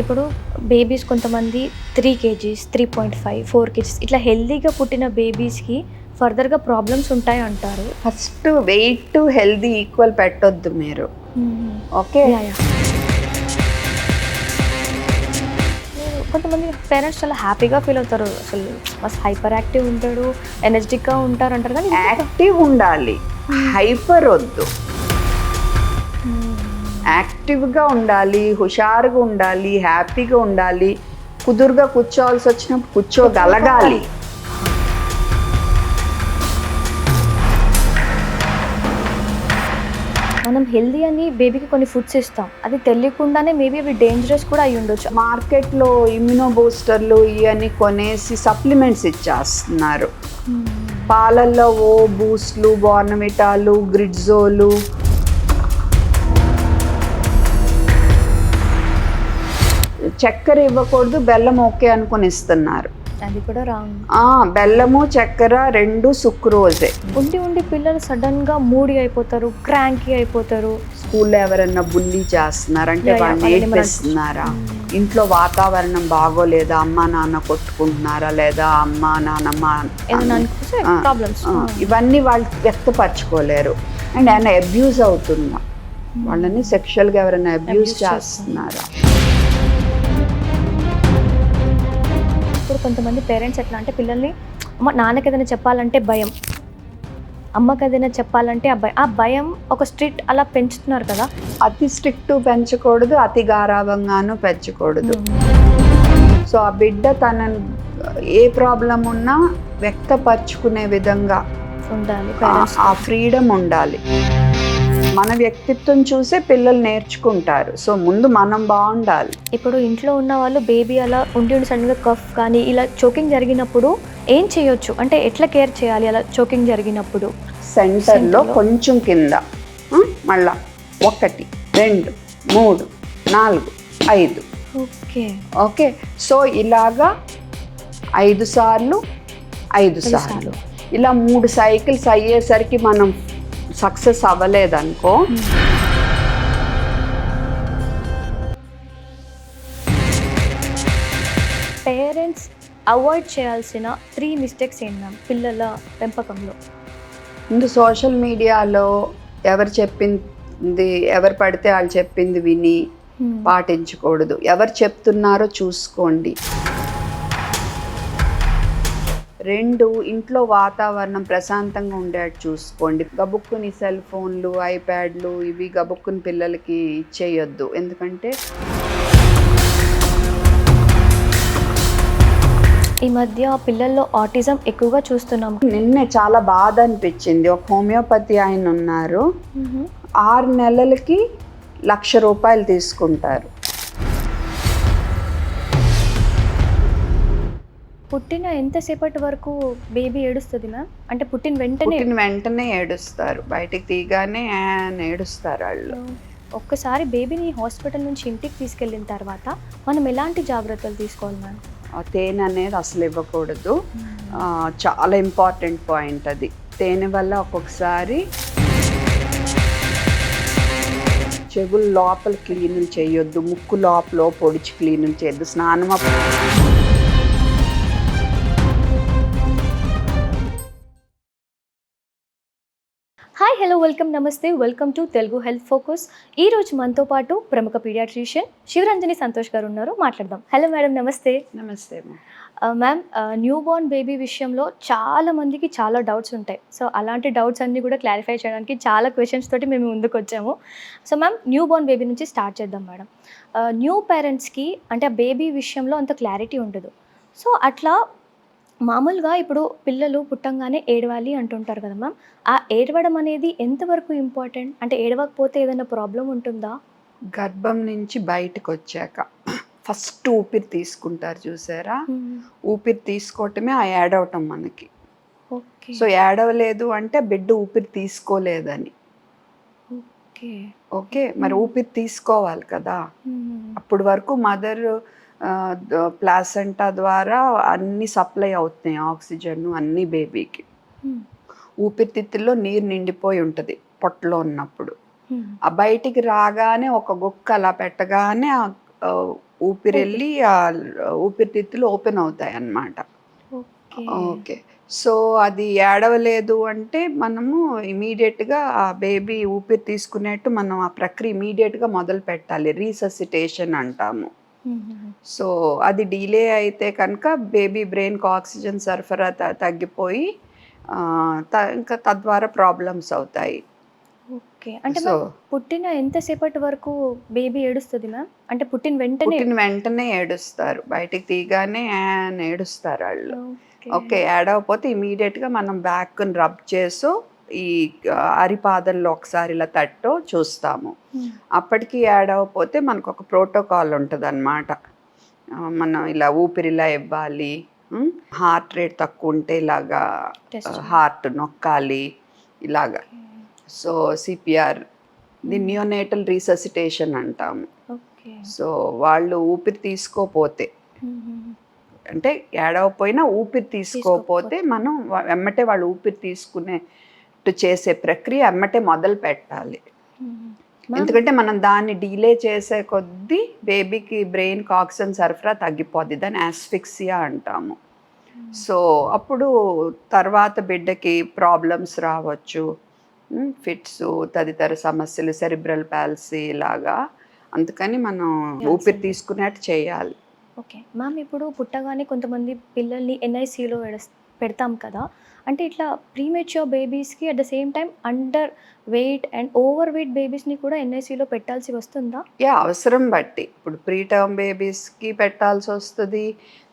ఇప్పుడు బేబీస్ కొంతమంది 3 kgs, 3.5, 4 kgs ఇట్లా హెల్తీగా పుట్టిన బేబీస్‌కి ఫర్దర్‌గా ప్రాబ్లమ్స్ ఉంటాయంటారు. ఫస్ట్ వెయిట్ హెల్దీ ఈక్వల్ పెట్టొద్దు మీరు. ఓకే. యాహ్! కొంతమంది పేరెంట్స్ చాలా హ్యాపీగా ఫీల్ అవుతారు. అసలు మస్త్ హైపర్ యాక్టివ్ ఉంటాడు, ఎనర్జిటిక్‌గా ఉంటారంటారు కానీ యాక్టివ్ ఉండాలి, హైపర్ వద్దు. యాక్టివ్గా ఉండాలి, హుషారుగా ఉండాలి, హ్యాపీగా ఉండాలి. కుదురుగా కూర్చోవాల్సి వచ్చినప్పుడు కూర్చోగలగాలి. మనం హెల్తీ అని బేబీకి కొన్ని ఫుడ్స్ ఇస్తాం. అది తెలియకుండానే మేబీ అవి డేంజరస్ కూడా అయ్యి ఉండొచ్చు. మార్కెట్లో ఇమ్యూనో బూస్టర్లు ఇవన్నీ కొనేసి సప్లిమెంట్స్ ఇచ్చేస్తున్నారు. పాలల్లో బూస్ట్లు, బోర్నవిటాలు, గ్రిడ్జోలు. చక్కెర ఇవ్వకూడదు, బెల్లం ఓకే అనుకుని ఇస్తున్నారు. అది కూడా రాంగ్. బెల్లము చక్కెర రెండు సుక్రోజే. ఉండి పిల్లలు సడన్గా మూడీ అయిపోతారు, క్రాంకీ అయిపోతారు. స్కూల్లో ఎవరన్నా బుల్లీ చేస్తున్నారంటే వాళ్ళని నేర్పిస్తున్నారా? ఇంట్లో వాతావరణం బాగోలేదా? అమ్మా నాన్న కొట్టుకుంటున్నారా? లేదా అమ్మా నాన్నమ్మ ఇవన్నీ వాళ్ళు వ్యక్తపరచుకోలేరు. అండ్ ఆయన అబ్యూజ్ అవుతుందా? వాళ్ళని సెక్షువల్గా ఎవరైనా అబ్యూజ్ చేస్తున్నారా? ఇప్పుడు కొంతమంది పేరెంట్స్ ఎట్లా అంటే పిల్లల్ని నాన్నకి ఏదైనా చెప్పాలంటే భయం, అమ్మకి ఏదైనా చెప్పాలంటే ఆ భయం ఒక స్ట్రిక్ట్ అలా పెంచుతున్నారు కదా. అతి స్ట్రిక్ట్ పెంచకూడదు, అతి గారాభంగాను పెంచకూడదు. సో ఆ బిడ్డ తన ఏ ప్రాబ్లం ఉన్నా వ్యక్తపరచుకునే విధంగా ఉండాలి, ఆ ఫ్రీడమ్ ఉండాలి. మన వ్యక్తిత్వం చూసే పిల్లలు నేర్చుకుంటారు. సో ముందు మనం బాగుండాలి. ఇప్పుడు ఇంట్లో ఉన్న వాళ్ళు బేబీ అలా ఉండి సడన్గా కఫ్ కానీ ఇలా చోకింగ్ జరిగినప్పుడు ఏం చేయొచ్చు, అంటే ఎట్లా కేర్ చేయాలి అలా చోకింగ్ జరిగినప్పుడు? సెంటర్లో కొంచెం కింద, మళ్ళా 1, 2, 3, 4, 5. Okay okay. సో ఇలాగా 5 సార్లు 5 సార్లు ఇలా 3 సైకిల్స్ అయ్యేసరికి మనం సక్సెస్ అవ్వలేదనుకో, పేరెంట్స్ అవాయిడ్ చేయాల్సిన 3 మిస్టేక్స్ ఏంటి పిల్లల పెంపకంలో? ముందు సోషల్ మీడియాలో ఎవరు చెప్పింది, ఎవరు పడితే వాళ్ళు చెప్పింది విని పాటించకూడదు. ఎవరు చెప్తున్నారో చూసుకోండి. 2, ఇంట్లో వాతావరణం ప్రశాంతంగా ఉండేట్టు చూసుకోండి. గబుక్కుని సెల్ ఫోన్లు, ఐప్యాడ్లు ఇవి గబుక్కుని పిల్లలకి ఇచ్చేయొద్దు. ఎందుకంటే ఈ మధ్య పిల్లల్లో ఆటిజం ఎక్కువగా చూస్తున్నాం. నిన్నే చాలా బాధ అనిపించింది. ఒక హోమియోపతి ఆయన ఉన్నారు, 6 నెలలకి 1,00,000 రూపాయలు తీసుకుంటారు. పుట్టిన ఎంతసేపటి వరకు బేబీ ఏడుస్తుంది మ్యామ్? అంటే పుట్టిన వెంటనే ఏడుస్తారు, బయటికి తీయగానే ఏడుస్తారు వాళ్ళు. ఒక్కసారి బేబీని హాస్పిటల్ నుంచి ఇంటికి తీసుకెళ్ళిన తర్వాత మనం ఎలాంటి జాగ్రత్తలు తీసుకోవాలి మ్యామ్? తేనె అనేది అసలు ఇవ్వకూడదు. చాలా ఇంపార్టెంట్ పాయింట్ అది. తేనె వల్ల ఒక్కొక్కసారి చెవుల లోపల క్లీనులు చేయొద్దు, ముక్కు లోపల పొడిచి క్లీనులు చేయొద్దు, స్నానం హాయ్, హలో, వెల్కమ్, నమస్తే, welcome to Telugu health focus. ఈరోజు మనతో పాటు ప్రముఖ పీడియాట్రిషియన్ శివరంజని సంతోష్ గారు ఉన్నారు, మాట్లాడదాం. హలో మేడం, నమస్తే. నమస్తే మ్యామ్. న్యూ బోర్న్ బేబీ విషయంలో చాలా మందికి చాలా డౌట్స్ ఉంటాయి. సో అలాంటి డౌట్స్ అన్నీ కూడా క్లారిఫై చేయడానికి చాలా క్వశ్చన్స్ తోటి మేము ముందుకు వచ్చాము. So ma'am, new Born baby నుంచి స్టార్ట్ చేద్దాం మేడం. న్యూ పేరెంట్స్కి అంటే ఆ బేబీ విషయంలో అంత క్లారిటీ ఉండదు. సో అట్లా మామూలుగా ఇప్పుడు పిల్లలు పుట్టంగానే ఏడవాలి అంటుంటారు కదా మ్యామ్. ఆ ఏడవడం అనేది ఎంతవరకు ఇంపార్టెంట్? అంటే ఏడవకపోతే ఏదైనా ప్రాబ్లం ఉంటుందా? గర్భం నుంచి బయటకు వచ్చాక ఫస్ట్ ఊపిరి తీసుకుంటారు చూసారా? ఊపిరి తీసుకోవటమే ఆ ఏడవటం మనకి. సో ఏడవలేదు అంటే బిడ్డ ఊపిరి తీసుకోలేదని. ఓకే, మరి ఊపిరి తీసుకోవాలి కదా. అప్పటి వరకు మదర్ ప్లాసెంటా ద్వారా అన్ని సప్లై అవుతున్నాయి, ఆక్సిజన్ అన్ని బేబీకి. ఊపిరితిత్తుల్లో నీరు నిండిపోయి ఉంటుంది పొట్టలో ఉన్నప్పుడు. ఆ బయటికి రాగానే ఒక గుక్క అలా పెట్టగానే ఊపిరి వెళ్ళి ఆ ఊపిరితిత్తులు ఓపెన్ అవుతాయి అన్నమాట. ఓకే. ఓకే. సో, అది ఏడవలేదు అంటే మనము ఇమ్మీడియేట్‌గా ఆ బేబీ ఊపిరి తీసుకునేట్టు మనం ఆ ప్రక్రియ ఇమ్మీడియేట్‌గా మొదలుపెట్టాలి. రీససిటేషన్ అంటాము. హుహుహు. సో, అది డిలే అయితే కనుక బేబీ బ్రెయిన్‌కి ఆక్సిజన్ సరఫరా తగ్గిపోయి ఇంకా తద్వారా ప్రాబ్లమ్స్ అవుతాయి. ఓకే. అంటే సో, మ్యామ్ పుట్టిన ఎంత సేపటి వరకు బేబీ ఏడుస్తది మ్యామ్? అంటే పుట్టిన వెంటనే పుట్టిన వెంటనే ఏడుస్తారు. బయటికి తీయగానే అని ఏడుస్తారాళ్ళు. ఓకే. ఓకే. ఏడవకపోతే ఇమ్మీడియేట్‌గా మనం బ్యాక్‌ని రబ్ చేసో, ఈ అరిపాదల్లో ఒకసారి ఇలా తట్టో చూస్తాము. హ్మ్. అప్పటికి ఏడవకపోతే మనకొక ప్రోటోకాల్ ఉంటదనమాట. మనం ఇలా ఊపిరి ఇలా ఇవ్వాలి. హ్మ్. హార్ట్ రేట్ తక్కువుంటే ఇలాగా టెస్ట్ చేయాలి. హార్ట్ నొక్కాలి. ఇలాగా. ఓకే. సో, సిపిఆర్ హ్మ్. నియోనేటల్ రీససిటేషన్ అంటాము. ఓకే. సో, వాళ్ళు ఊపిరి తీసుకోపోతే హుహుహు. అంటే ఏడవకపోయినా ఊపిరి తీసుకోపోతే తీసుకోకపోతే. మనం ఎమ్మటే వాళ్ళు ఊపిరి తీసుకునేట్టు చేసే ప్రక్రియ ఎమ్మటే మొదలు పెట్టాలి. హుహు. మ్యామ్ ఎందుకంటే మనం దాన్ని డిలే చేసే కొద్దీ బేబీకి బ్రెయిన్‌కి ఆక్సిజన్ సరఫరా తగ్గిపోద్ది. దాన్ని యాస్ఫిక్సియా అంటాము. హ్మ్. సో, అప్పుడు తర్వాత బిడ్డకి ప్రాబ్లమ్స్ రావచ్చు. ఫిట్సు, తదితర సమస్యలు, సెరిబ్రల్ పాల్సీ లాగా. అందుకని మనం ఊపిరి చేయాల్సిందే. తీసుకునేట్టు చేయాలి. ఓకే. మ్యామ్ ఇప్పుడు పుట్టగానే కొంతమంది పిల్లల్ని ఎన్ఐసీయూలో పెడతాం కదా! అంటే ఇట్లా ప్రీమెచ్యూర్ బేబీస్‌కి at the same time under weight and over weight బేబీస్‌ని కూడా ఎన్ఐసీయూలో పెట్టాల్సి వస్తుందా? అవసరం బట్టి. ఇప్పుడు ప్రీ టర్మ్ బేబీస్‌కి పెట్టాల్సొస్తది.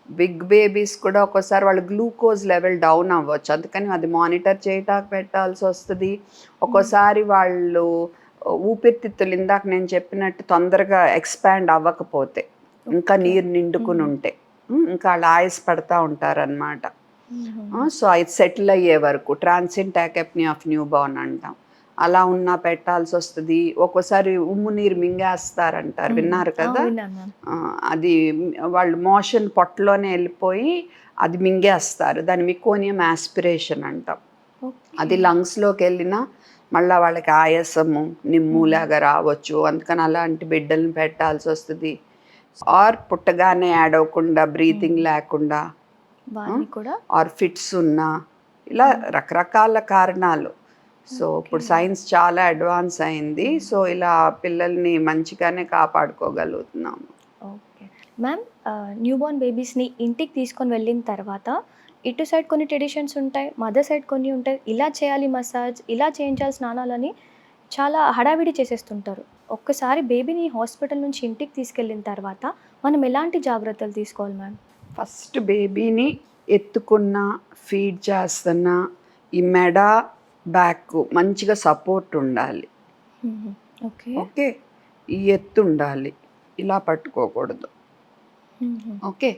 బిగ్ బేబీస్ కూడా ఒక్కోసారి వాళ్ళ గ్లూకోజ్ లెవెల్ డౌన్ అవ్వచ్చు. అందుకని అది మానిటర్ చేయటానికి పెట్టాల్సొస్తది. హ్మ్. ఒక్కోసారి వాళ్ళు ఊపిరితిత్తులు ఇందాక నేను చెప్పినట్టు తొందరగా ఎక్స్‌పాండ్ అవ్వకపోతే, ఇంకా ఓకే. నీరు హుహు. నిండుకునుంటే. ఇంకా ఆళ్ళు ఆయాస పడతా ఉంటారనమాట. హుహుహు. సో, అది సెటిల్ అయ్యే వరకు ట్రాన్సియంట్ టాకెప్నియా ఆఫ్ న్యూ బార్న్ అంటాం. అలా ఉన్నా పెట్టాల్సొస్తది. ఒక్కోసారి ఉమ్ము నీరు మింగేస్తారంటారు. హుహు. విన్నారు ఆ! కదా! విన్నాను మ్యామ్. అది వాళ్ళు మోషన్ పొట్టలోనే ఎళ్ళిపోయి అది మింగేస్తారు. దాన్ని మెకోనియం యాస్పిరేషన్ అంటాం. ఓకే. అది లంగ్స్‌లోకెళ్ళినా మళ్ళా వాళ్ళకి ఆయాసము, హుహు. నిమ్మూలాగా రావచ్చు. అందుకని అలాంటి బిడ్డల్ని పెట్టాల్సొస్తది. ఆర్ పుట్టగానే ఏడవకుండా, బ్రీతింగ్ హ్మ్. లేకుండా వాళ్ళని కూడా ఆర్ ఫిట్స్ ఉన్నా, ఇలా హ్మ్. రకరకాల కారణాలు. So, okay. ఇప్పుడు సైన్స్ చాలా అడ్వాన్స్ అయింది. హ్మ్. సో, ఇలా పిల్లల్ని మంచిగానే కాపాడుకోగలుగుతున్నాము. ఓకే. మ్యామ్ న్యూబార్న్ బేబీస్‌ని ఇంటికి తీసుకొని వెళ్ళిన తర్వాత ఇటు సైడ్ కొన్ని ట్రెడిషన్స్ ఉంటాయి. మదర్ సైడ్ కొన్ని ఉంటాయి. ఇలా చేయాలి మసాజ్, ఇలా చేయించాలి స్నానాలని చాలా హడావిడి చేసేస్తుంటారు. ఒక్కసారి బేబీని హాస్పిటల్ నుంచి ఇంటికి తీసుకెళ్ళిన తర్వాత మనం ఎలాంటి జాగ్రత్తలు తీసుకోవాలి మ్యామ్? ఫస్ట్ బేబీని ఎత్తుకున్నా, ఫీడ్ చేస్తున్నా, ఈ మెడ, బ్యాక్ మంచిగా సపోర్ట్ ఉండాలి. హుహు. ఓకే. ఓకే. ఈ ఎత్తుండాలి. ఇలా పట్టుకోకూడదు. హుహు. ఓకే.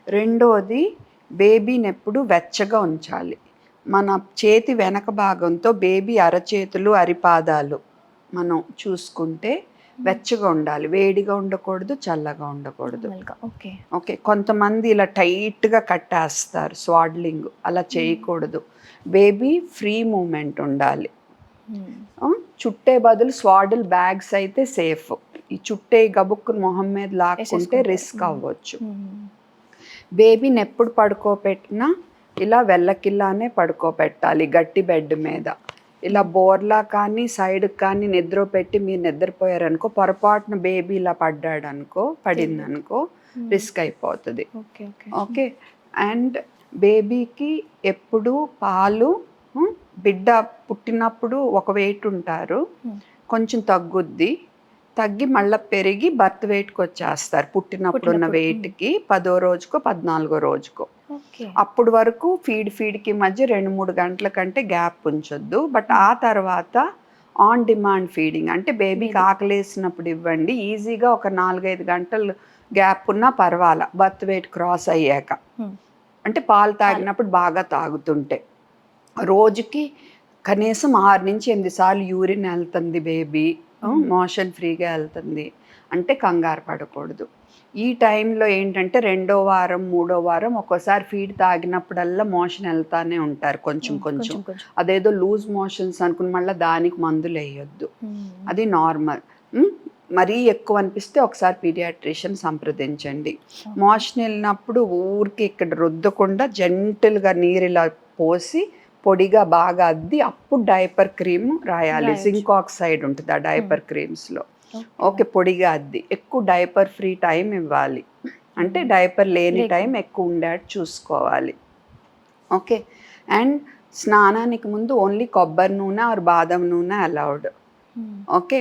రెండోది బేబీనెప్పుడు వెచ్చగా ఉంచాలి. మన చేతి వెనక భాగంతో బేబీ అరచేతులు, అరిపాదాలు మనం చూసుకుంటే హ్మ్. వెచ్చగా ఉండాలి. వేడిగా ఉండకూడదు, చల్లగా ఉండకూడదు. నార్మల్‌గా. ఓకే. ఓకే. కొంతమంది ఇలా టైట్‌గా కట్టేస్తారు స్వాడ్లింగ్. అలా హ్మ్. చేయకూడదు. బేబీ ఫ్రీ మూవ్‌మెంట్ ఉండాలి. హ్మ్. ఆ! చుట్టే బదులు స్వాడిల్ బ్యాగ్స్ అయితే సేఫ్. ఈ చుట్టే గబుక్కున మొహం మీద లాక్కుంటే ఏసేసుకుంటారు. రిస్క్ హ్మ్. అవ్వచ్చు. హ్మ్. బేబీనెప్పుడు పడుకోపెట్టినా ఇలా వెల్లకిలానే పడుకోపెట్టాలి గట్టి బెడ్ మీద. ఇలా హ్మ్. బోర్లా కానీ, సైడ్‌కి కానీ నిద్రపెట్టి మీరు నిద్రపోయారనుకో, పొరపాటున బేబీ ఇలా తెలీదు. పడిందనుకో హ్మ్. రిస్క్ అయిపోతది. ఓకే. ఓకే. హ్మ్. ఓకే. అండ్ బేబీకి ఎప్పుడూ పాలు హ్మ్, బిడ్డ పుట్టినప్పుడు ఒక వెయిట్ ఉంటారు. హ్మ్. కొంచెం తగ్గుద్ది. తగ్గి మళ్ళా పెరిగి బర్త్ వెయిట్‌కొచ్చేస్తారు. పుట్టినప్పుడున్న పుట్టినప్పుడు. హ్మ్. వెయిట్‌కి 10 రోజుకో, 14 రోజుకో. ఓకే. అప్పుడు వరకు ఫీడ్‌కి మధ్య 2, 3 గంటల కంటే గ్యాప్ ఉంచొద్దు. బట్ హ్మ్. ఆ తర్వాత ఆన్ డిమాండ్ ఫీడింగ్ అంటే బేబీకి బేబీ. ఆకలేసినప్పుడు ఇవ్వండి. ఈజీగా ఒక 4, 5 గంటలు గ్యాప్ ఉన్నా పర్వాలా. బర్త్ వెయిట్ క్రాస్ అయ్యాక. హ్మ్. అంటే పాలు పాలు. తాగినప్పుడు బాగా తాగుతుంటే. రోజుకి కనీసం 6-8 సార్లు యూరిన్ ఎళ్తుంది బేబీ. హ్మ్. మోషన్ ఫ్రీగా ఎళ్తుంది. అంటే కంగారు పడకూడదు. ఈ టైంలో ఏంటంటే రెండో వారం, మూడో వారం ఒక్కోసారి ఫీడ్ తాగినప్పుడల్లా మోషన్ ఎళ్తానే ఉంటారు కొంచెం హ్మ్. కొంచెం. కొంచెం కొంచెం. అదేదో లూజ్ మోషన్స్ అనుకుని మళ్ళా దానికి మందులెయొద్దు. హ్మ్. అది నార్మల్. హ్మ్. మరీ ఎక్కువ అనిపిస్తే ఒకసారి పీడియాట్రిషియన్ సంప్రదించండి. మోషన్ వెళ్ళినప్పుడు ఊరికి ఇక్కడ రుద్దకుండా జెంటిల్గా నీరు ఇలా పోసి పొడిగా బాగా అద్ది అప్పుడు డైపర్ క్రీమ్ రాయాలి. జింక్ ఆక్సైడ్ ఉంటుంది ఆ డైపర్ క్రీమ్స్లో. ఓకే, పొడిగా అద్ది ఎక్కువ డైపర్ ఫ్రీ టైం ఇవ్వాలి, అంటే డైపర్ లేని టైం ఎక్కువ ఉండేట్టు చూసుకోవాలి. ఓకే, అండ్ స్నానానికి ముందు ఓన్లీ కొబ్బరి నూనె ఆర్ బాదం నూనె అలౌడ్. ఓకే,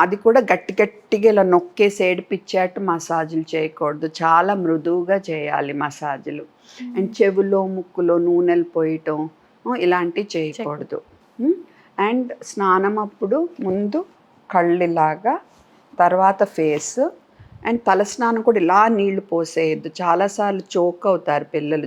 అది కూడా గట్టిగా ఇలా నొక్కేసి ఏడిపిచ్చేట్టు మసాజులు చేయకూడదు, చాలా మృదువుగా చేయాలి మసాజులు. అండ్ చెవులో ముక్కులో నూనెలు పోయటం ఇలాంటివి చేయకూడదు. అండ్ స్నానం అప్పుడు ముందు కళ్ళులాగా, తర్వాత ఫేస్, అండ్ తలస్నానం కూడా ఇలా నీళ్లు పోసేయద్దు, చాలాసార్లు చోక్ అవుతారు పిల్లలు.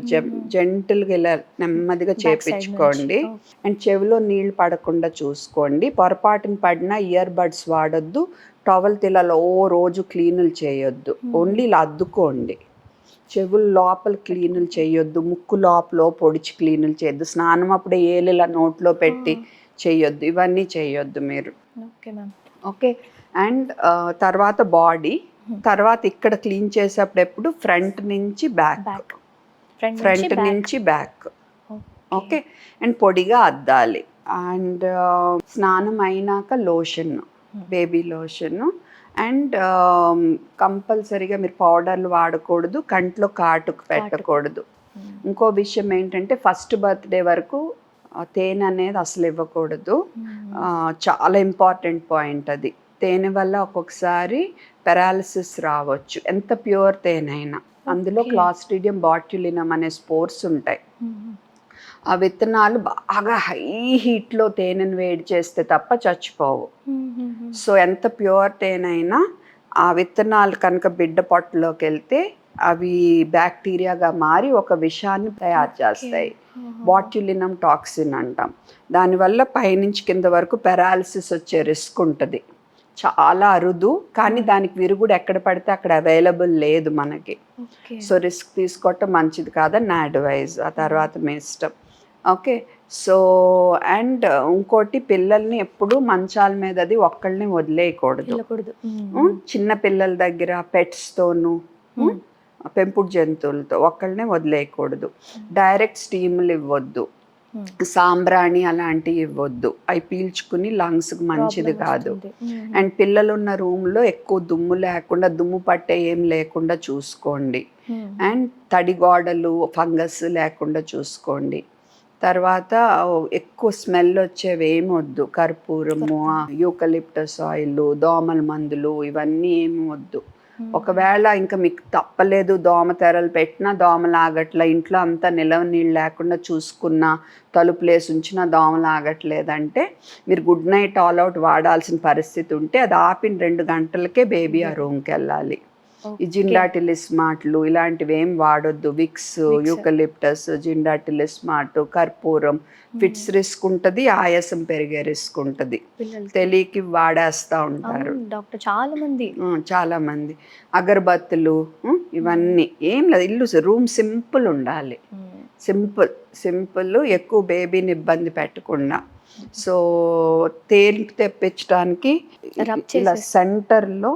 జెంటిల్గా ఇలా నెమ్మదిగా చేపించుకోండి. అండ్ చెవిలో నీళ్లు పడకుండా చూసుకోండి. పొరపాటున పడినా ఇయర్ బడ్స్ వాడొద్దు. టవల్ తిలలో రోజు క్లీనులు చేయొద్దు, ఓన్లీ ఇలా అద్దుకోండి. చెవుల లోపల క్లీనులు చేయొద్దు, ముక్కు లోపల పొడిచి క్లీనులు చేయొద్దు, స్నానం అప్పుడే ఏలు ఇలా నోట్లో పెట్టి చేయొద్దు, ఇవన్నీ చేయొద్దు మీరు. ఓకే, అండ్ తర్వాత బాడీ, తర్వాత ఇక్కడ క్లీన్ చేసేటప్పుడు ఎప్పుడు ఫ్రంట్ నుంచి బ్యాక్. ఓకే, అండ్ పొడిగా అద్దాలి. అండ్ స్నానం అయినాక లోషన్, బేబీ లోషన్. అండ్ కంపల్సరీగా మీరు పౌడర్లు వాడకూడదు, కంట్లో కాటుకు పెట్టకూడదు. ఇంకో విషయం ఏంటంటే ఫస్ట్ బర్త్డే వరకు తేనె అనేది అసలు ఇవ్వకూడదు, చాలా ఇంపార్టెంట్ పాయింట్ అది. తేనె వల్ల ఒక్కొక్కసారి పెరాలిసిస్ రావచ్చు, ఎంత ప్యూర్ తేనె అయినా. అందులో క్లాస్ట్రిడియం బాట్యులినం అనే స్పోర్స్ ఉంటాయి. ఆ విత్తనాలు బాగా హై హీట్లో తేనెను వేడి చేస్తే తప్ప చచ్చిపోవు. సో ఎంత ప్యూర్ తేనె అయినా ఆ విత్తనాలు కనుక బిడ్డ పొట్టలోకి వెళ్తే అవి బ్యాక్టీరియాగా మారి ఒక విషాన్ని తయారు చేస్తాయి, బాట్యులినం టాక్సిన్ అంటాం. దానివల్ల పైనుంచి కింద వరకు పెరాలిసిస్ వచ్చే రిస్క్ ఉంటుంది. చాలా అరుదు, కానీ దానికి విరుగుడు ఎక్కడ పడితే అక్కడ అవైలబుల్ లేదు మనకి. సో రిస్క్ తీసుకోవటం మంచిది కాదని నా అడ్వైజ్. ఆ తర్వాత మీ ఇష్టం. ఓకే, సో అండ్ ఇంకోటి, పిల్లల్ని ఎప్పుడు మంచాల మీద అది ఒక్కళ్ళని వదిలేయకూడదు. చిన్న పిల్లల దగ్గర పెట్స్తోనూ పెంపుడు జంతువులతో ఒక్కళ్ళనే వదిలేయకూడదు. డైరెక్ట్ స్టీములు ఇవ్వద్దు, సాంబ్రాణి అలాంటివి ఇవ్వద్దు, అవి పీల్చుకుని లంగ్స్కి మంచిది కాదు. అండ్ పిల్లలు ఉన్న రూమ్లో ఎక్కువ దుమ్ము లేకుండా, దుమ్ము పట్టే ఏం లేకుండా చూసుకోండి. అండ్ తడి గోడలు, ఫంగస్ లేకుండా చూసుకోండి. తర్వాత ఎక్కువ స్మెల్ వచ్చేవి ఏమి వద్దు, కర్పూరము, యూకలిప్టస్ ఆయిల్, దోమల మందులు ఇవన్నీ ఏమి వద్దు. ఒకవేళ ఇంకా మీకు తప్పలేదు, దోమ తెరలు పెట్టినా దోమలు ఆగట్ల, ఇంట్లో అంతా నిలవ నీళ్ళు లేకుండా చూసుకున్నా, తలుపులేసి ఉంచినా దోమలు ఆగట్లేదంటే మీరు గుడ్ నైట్ ఆల్ అవుట్ వాడాల్సిన పరిస్థితి ఉంటే అది ఆపిన 2 గంటలకే బేబీ ఆ రూమ్కి వెళ్ళాలి. ఈ జిండాటిలిస్మాట్లు ఇలాంటివి ఏం వాడొద్దు. విక్స్, యూకలిప్టస్, జిండాటిలిస్మాట్, కర్పూరం, ఫిట్స్ రిస్క్ ఉంటుంది, ఆయాసం పెరిగే రిస్క్ ఉంటుంది. తెలియకి వాడేస్తూ ఉంటారు డాక్టర్ చాలా మంది. అగరబత్తులు ఇవన్నీ ఏం లేదు, ఇల్లు రూమ్ సింపుల్ ఉండాలి, సింపుల్ ఎక్కువ బేబీని ఇబ్బంది పెట్టకుండా. సో తేలి తెప్పించడానికి ఇలా సెంటర్లో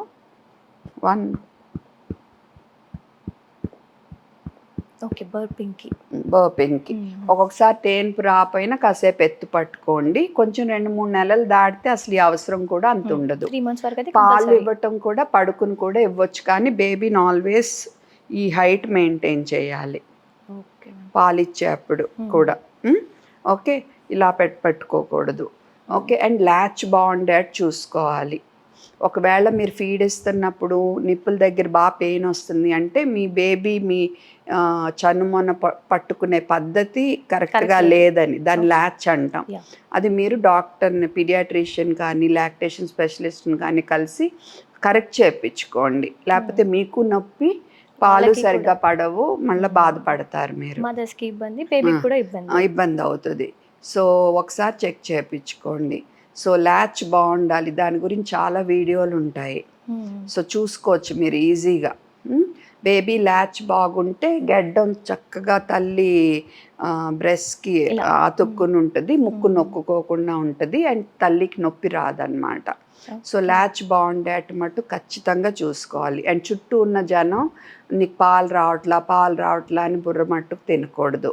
బర్పింగ్కి ఒక్కొక్కసారి తేన్పు రాపోయినా కాసేపు ఎత్తు పట్టుకోండి. కొంచెం 2-3 నెలలు దాటితే అసలు ఈ అవసరం కూడా అంత ఉండదు. పాలు ఇవ్వటం కూడా పడుకుని కూడా ఇవ్వచ్చు, కానీ బేబీని ఆల్వేస్ ఈ హైట్ మెయింటైన్ చేయాలి పాలు ఇచ్చేప్పుడు కూడా. ఓకే, ఇలా పెట్టుకోకూడదు. ఓకే, అండ్ ల్యాచ్ బాగుండేట్టు చూసుకోవాలి. ఒకవేళ మీరు ఫీడ్ ఇస్తున్నప్పుడు నిప్పుల దగ్గర బాగా పెయిన్ వస్తుంది అంటే మీ బేబీ మీ చనుమొన పట్టుకునే పద్ధతి కరెక్ట్గా లేదని, దాన్ని ల్యాచ్ అంటాం. అది మీరు డాక్టర్ని, పీడియాట్రిషియన్ కానీ లాక్టేషన్ స్పెషలిస్ట్ని కానీ కలిసి కరెక్ట్ చేయించుకోండి. లేకపోతే మీకు నొప్పి, పాలు సరిగ్గా పడవు, మళ్ళీ బాధపడతారు మీరు, ఇబ్బంది అవుతుంది. సో ఒకసారి చెక్ చేయించుకోండి. సో ల్యాచ్ బాగుండాలి, దాని గురించి చాలా వీడియోలు ఉంటాయి, సో చూసుకోవచ్చు మీరు ఈజీగా. బేబీ ల్యాచ్ బాగుంటే గెడ్డం చక్కగా తల్లి బ్రెస్ట్కి ఇలా. అతుక్కుని ఉంటుంది, ముక్కు నొక్కుకోకుండా ఉంటుంది అండ్ తల్లికి నొప్పి రాదనమాట. సో ల్యాచ్ బాగుండేట మటు ఖచ్చితంగా చూసుకోవాలి. అండ్ చుట్టూ ఉన్న జనం నీకు పాలు రావట్లా అని బుర్ర మట్టుకు తినకూడదు.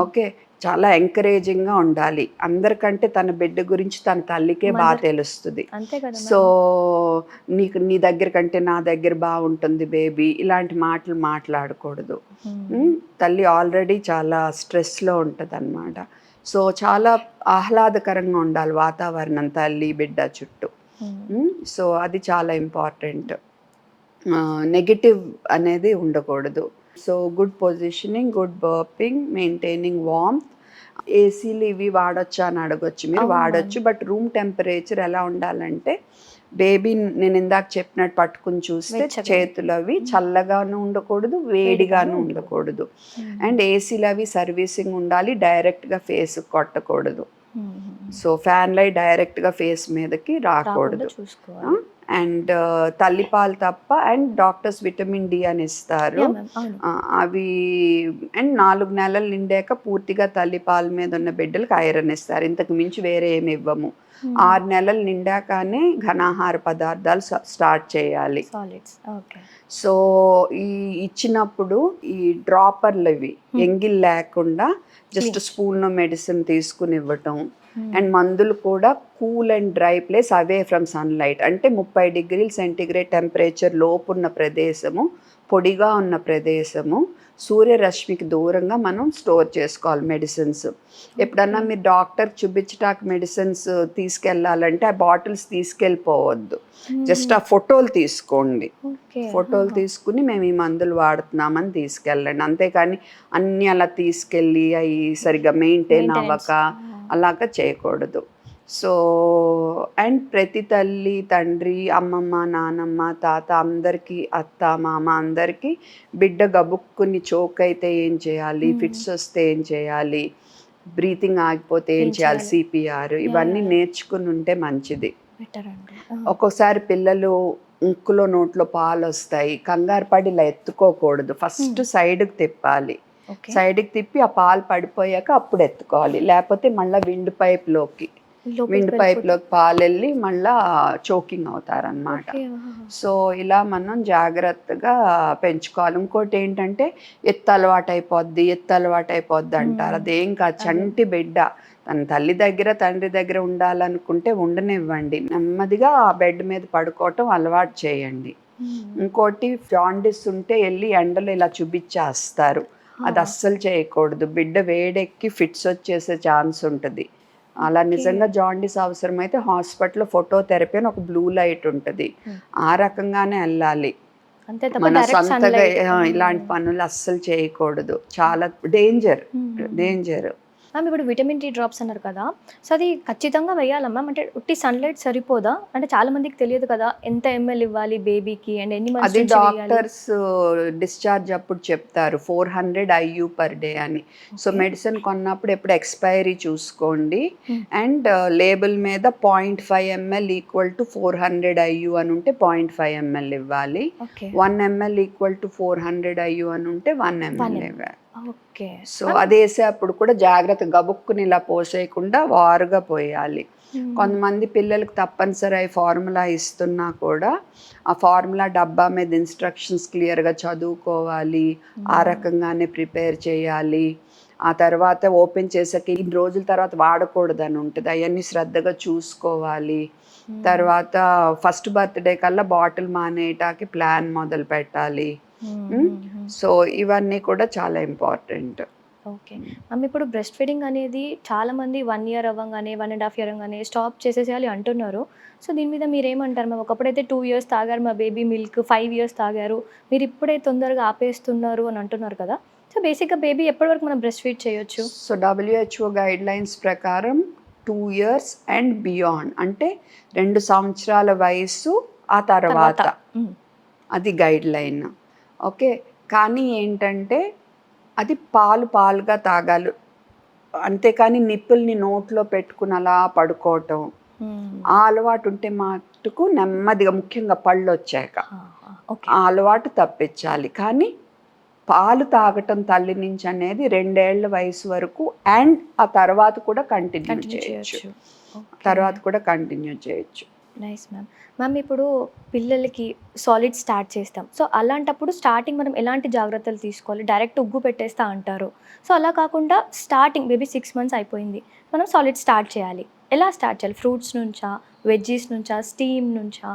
ఓకే, చాలా ఎంకరేజింగ్గా ఉండాలి. అందరికంటే తన బిడ్డ గురించి తన తల్లికే బాగా తెలుస్తుంది. అంతే కదా. సో నీ దగ్గర కంటే నా దగ్గర బాగుంటుంది బేబీ, ఇలాంటి మాటలు మాట్లాడకూడదు. తల్లి ఆల్రెడీ చాలా స్ట్రెస్లో ఉంటుంది అన్నమాట. సో చాలా ఆహ్లాదకరంగా ఉండాలి వాతావరణం తల్లి బిడ్డ చుట్టూ. సో అది చాలా ఇంపార్టెంట్. నెగిటివ్ అనేది ఉండకూడదు. So good positioning, good burping, maintaining warmth. ఏసీలు ఇవి వాడొచ్చా అని అడగొచ్చు మీరు. వాడొచ్చు, బట్ రూమ్ టెంపరేచర్ ఎలా ఉండాలంటే బేబీ నేను ఇందాక చెప్పినట్టు పట్టుకుని చూస్తే చేతులు అవి చల్లగాను ఉండకూడదు, వేడిగాను ఉండకూడదు. అండ్ ఏసీలు అవి సర్వీసింగ్ ఉండాలి, డైరెక్ట్గా ఫేస్ కొట్టకూడదు. సో ఫ్యాన్ లైట్ డైరెక్ట్గా ఫేస్ మీదకి రాకూడదు. అండ్ తల్లిపాలు తప్ప. అండ్ డాక్టర్స్ విటమిన్ డి అని ఇస్తారు అవి. అండ్ 4 నెలలు నిండాక పూర్తిగా తల్లిపాల మీద ఉన్న బిడ్డలకు ఐరన్ ఇస్తారు. ఇంతకు మించి వేరే ఏమి ఇవ్వము. 6 నెలలు నిండాకనే ఘనాహార పదార్థాలు స్టార్ట్ చేయాలి. సో ఈ ఇచ్చినప్పుడు ఈ డ్రాపర్లు ఇవి ఎంగిల్ లేకుండా జస్ట్ స్పూన్లో మెడిసిన్ తీసుకుని ఇవ్వటం. అండ్ మందులు కూడా cool and dry place, away from sunlight. అంటే 30 డిగ్రీల సెంటీగ్రేడ్ టెంపరేచర్ లోపు ఉన్న ప్రదేశము, పొడిగా ఉన్న ప్రదేశము, సూర్యరశ్మికి దూరంగా మనం స్టోర్ చేసుకోవాలి మెడిసిన్స్. ఎప్పుడన్నా మీరు డాక్టర్ చూపించటానికి మెడిసిన్స్ తీసుకెళ్ళాలంటే ఆ బాటిల్స్ తీసుకెళ్ళిపోవద్దు. జస్ట్ ఆ ఫోటోలు తీసుకోండి. ఫోటోలు తీసుకుని మేము ఈ మందులు వాడుతున్నామని తీసుకెళ్ళండి. అంతేకాని అన్నీ అలా తీసుకెళ్ళి అవి సరిగ్గా మెయింటైన్ అవ్వక అలాగా చేయకూడదు. సో అండ్ ప్రతి తల్లి తండ్రి అమ్మమ్మ నానమ్మ తాత అందరికీ, అత్త మామ అందరికీ బిడ్డ గబుక్కుని చోక్ అయితే ఏం చేయాలి, ఫిట్స్ వస్తే ఏం చేయాలి, బ్రీతింగ్ ఆగిపోతే ఏం చేయాలి, సిపిఆర్, ఇవన్నీ నేర్చుకుని ఉంటే మంచిది. ఒక్కోసారి పిల్లలు ముక్కులో నోట్లో పాలు వస్తాయి, కంగారు పడి ఇలా ఎత్తుకోకూడదు. ఫస్ట్ సైడ్కి తిప్పాలి. సైడ్కి తిప్పి ఆ పాలు పడిపోయాక అప్పుడు ఎత్తుకోవాలి. లేకపోతే మళ్ళీ విండ్ పైప్లోకి పాలు వెళ్ళి మళ్ళా చోకింగ్ అవుతారనమాట. సో ఇలా మనం జాగ్రత్తగా పెంచుకోవాలి. ఇంకోటి ఏంటంటే ఎత్తు అలవాటు అయిపోద్ది అంటారు. అదేం కాదు. చంటి బిడ్డ తన తల్లి దగ్గర తండ్రి దగ్గర ఉండాలనుకుంటే ఉండనివ్వండి. నెమ్మదిగా ఆ బెడ్ మీద పడుకోవటం అలవాటు చేయండి. ఇంకోటి జాండిస్ ఉంటే వెళ్ళి ఎండలో ఇలా చూపించేస్తారు. అది అస్సలు చేయకూడదు. బిడ్డ వేడెక్కి ఫిట్స్ వచ్చేసే ఛాన్స్ ఉంటుంది. అలా నిజంగా జాండీస్ అవసరమైతే హాస్పిటల్లో ఫోటోథెరపీ అని ఒక బ్లూ లైట్ ఉంటుంది, ఆ రకంగానే వెళ్ళాలి. మన సొంతగా ఇలాంటి పనులు అస్సలు చేయకూడదు. చాలా డేంజర్. మ్యామ్ ఇప్పుడు విటమిన్ డి డ్రాప్స్ అన్నారు కదా, సో అది ఖచ్చితంగా వేయాలా మ్యామ్? అంటే ఉట్టి సన్లైట్ సరిపోదా? అంటే చాలా మందికి తెలియదు కదా ఎంత ఎంఎల్ ఇవ్వాలి బేబీకి అండ్ ఎన్ని మంత్స్ అది డాక్టర్స్ డిశ్చార్జ్ అప్పుడు చెప్తారు 400 IU per day అని. సో మెడిసిన్ కొన్నప్పుడు ఎప్పుడు ఎక్స్పైరీ చూసుకోండి. అండ్ లేబుల్ మీద 0.5 ml ఈక్వల్ టు 400 IU అని ఉంటే 0.5 ml ఇవ్వాలి. 1 ml ఈక్వల్ టు 400 IU అని ఉంటే 1 ml ఇవ్వాలి. సో అది వేసేటప్పుడు కూడా జాగ్రత్త, గబుక్కుని ఇలా పోసేయకుండా వారుగా పోయాలి. కొంతమంది పిల్లలకు తప్పనిసరి ఫార్ములా ఇస్తున్నా కూడా ఆ ఫార్ములా డబ్బా మీద ఇన్స్ట్రక్షన్స్ క్లియర్గా చదువుకోవాలి, ఆ రకంగానే ప్రిపేర్ చేయాలి. ఆ తర్వాత ఓపెన్ చేసాక ఇన్ని రోజుల తర్వాత వాడకూడదని ఉంటుంది, అవన్నీ శ్రద్ధగా చూసుకోవాలి. తర్వాత ఫస్ట్ బర్త్డే కల్లా బాటిల్ మానేయటానికి ప్లాన్ మొదలు పెట్టాలి. సో ఇవన్నీ కూడా చాలా ఇంపార్టెంట్. ఓకే మ్యామ్, ఇప్పుడు బ్రెస్ట్ ఫీడింగ్ అనేది చాలామంది 1 year అవ్వగానే 1.5 year అవ్వగానే స్టాప్ చేసేసేయాలి అంటున్నారు. సో దీని మీద మీరు ఏమంటారు మ్యామ్? ఒకప్పుడైతే 2 years తాగారు మా బేబీ మిల్క్, 5 years తాగారు, మీరు ఇప్పుడే తొందరగా ఆపేస్తున్నారు అని అంటున్నారు కదా. సో బేసిక్గా బేబీ ఎప్పటి వరకు మనం బ్రెస్ట్ ఫీడ్ చేయొచ్చు? సో WHO గైడ్లైన్స్ ప్రకారం 2 years అండ్ బియాండ్, అంటే 2 సంవత్సరాల వయసు ఆ తర్వాత, అది గైడ్ లైన్. ఓకే, కానీ ఏంటంటే అది పాలుగా తాగాలి, అంతేకాని నిప్పుల్ని నోట్లో పెట్టుకుని అలా పడుకోవటం ఆ అలవాటు ఉంటే మటుకు నెమ్మదిగా, ముఖ్యంగా పళ్ళు వచ్చాక ఓకే. ఆ అలవాటు తప్పించాలి. కానీ పాలు తాగటం తల్లి నుంచి అనేది 2 ఏళ్ల వయసు వరకు అండ్ ఆ తర్వాత కూడా కంటిన్యూ కంటిన్యూ చేయొచ్చు. చేయొచ్చు. తర్వాత కూడా కంటిన్యూ చేయొచ్చు. Nice ma'am. మ్యామ్ ఇప్పుడు పిల్లలకి సాలిడ్ స్టార్ట్ చేస్తాం. సో అలాంటప్పుడు స్టార్టింగ్ మనం ఎలాంటి జాగ్రత్తలు తీసుకోవాలి? డైరెక్ట్ ఉగ్గు పెట్టేస్తా అంటారు. సో అలా కాకుండా స్టార్టింగ్ బేబీ 6 మంత్స్ అయిపోయింది. మనం సాలిడ్ స్టార్ట్ చేయాలి. ఎలా స్టార్ట్ చేయాలి? ఫ్రూట్స్ నుంచా? వెజ్జీస్ నుంచా? స్టీమ్ నుంచా?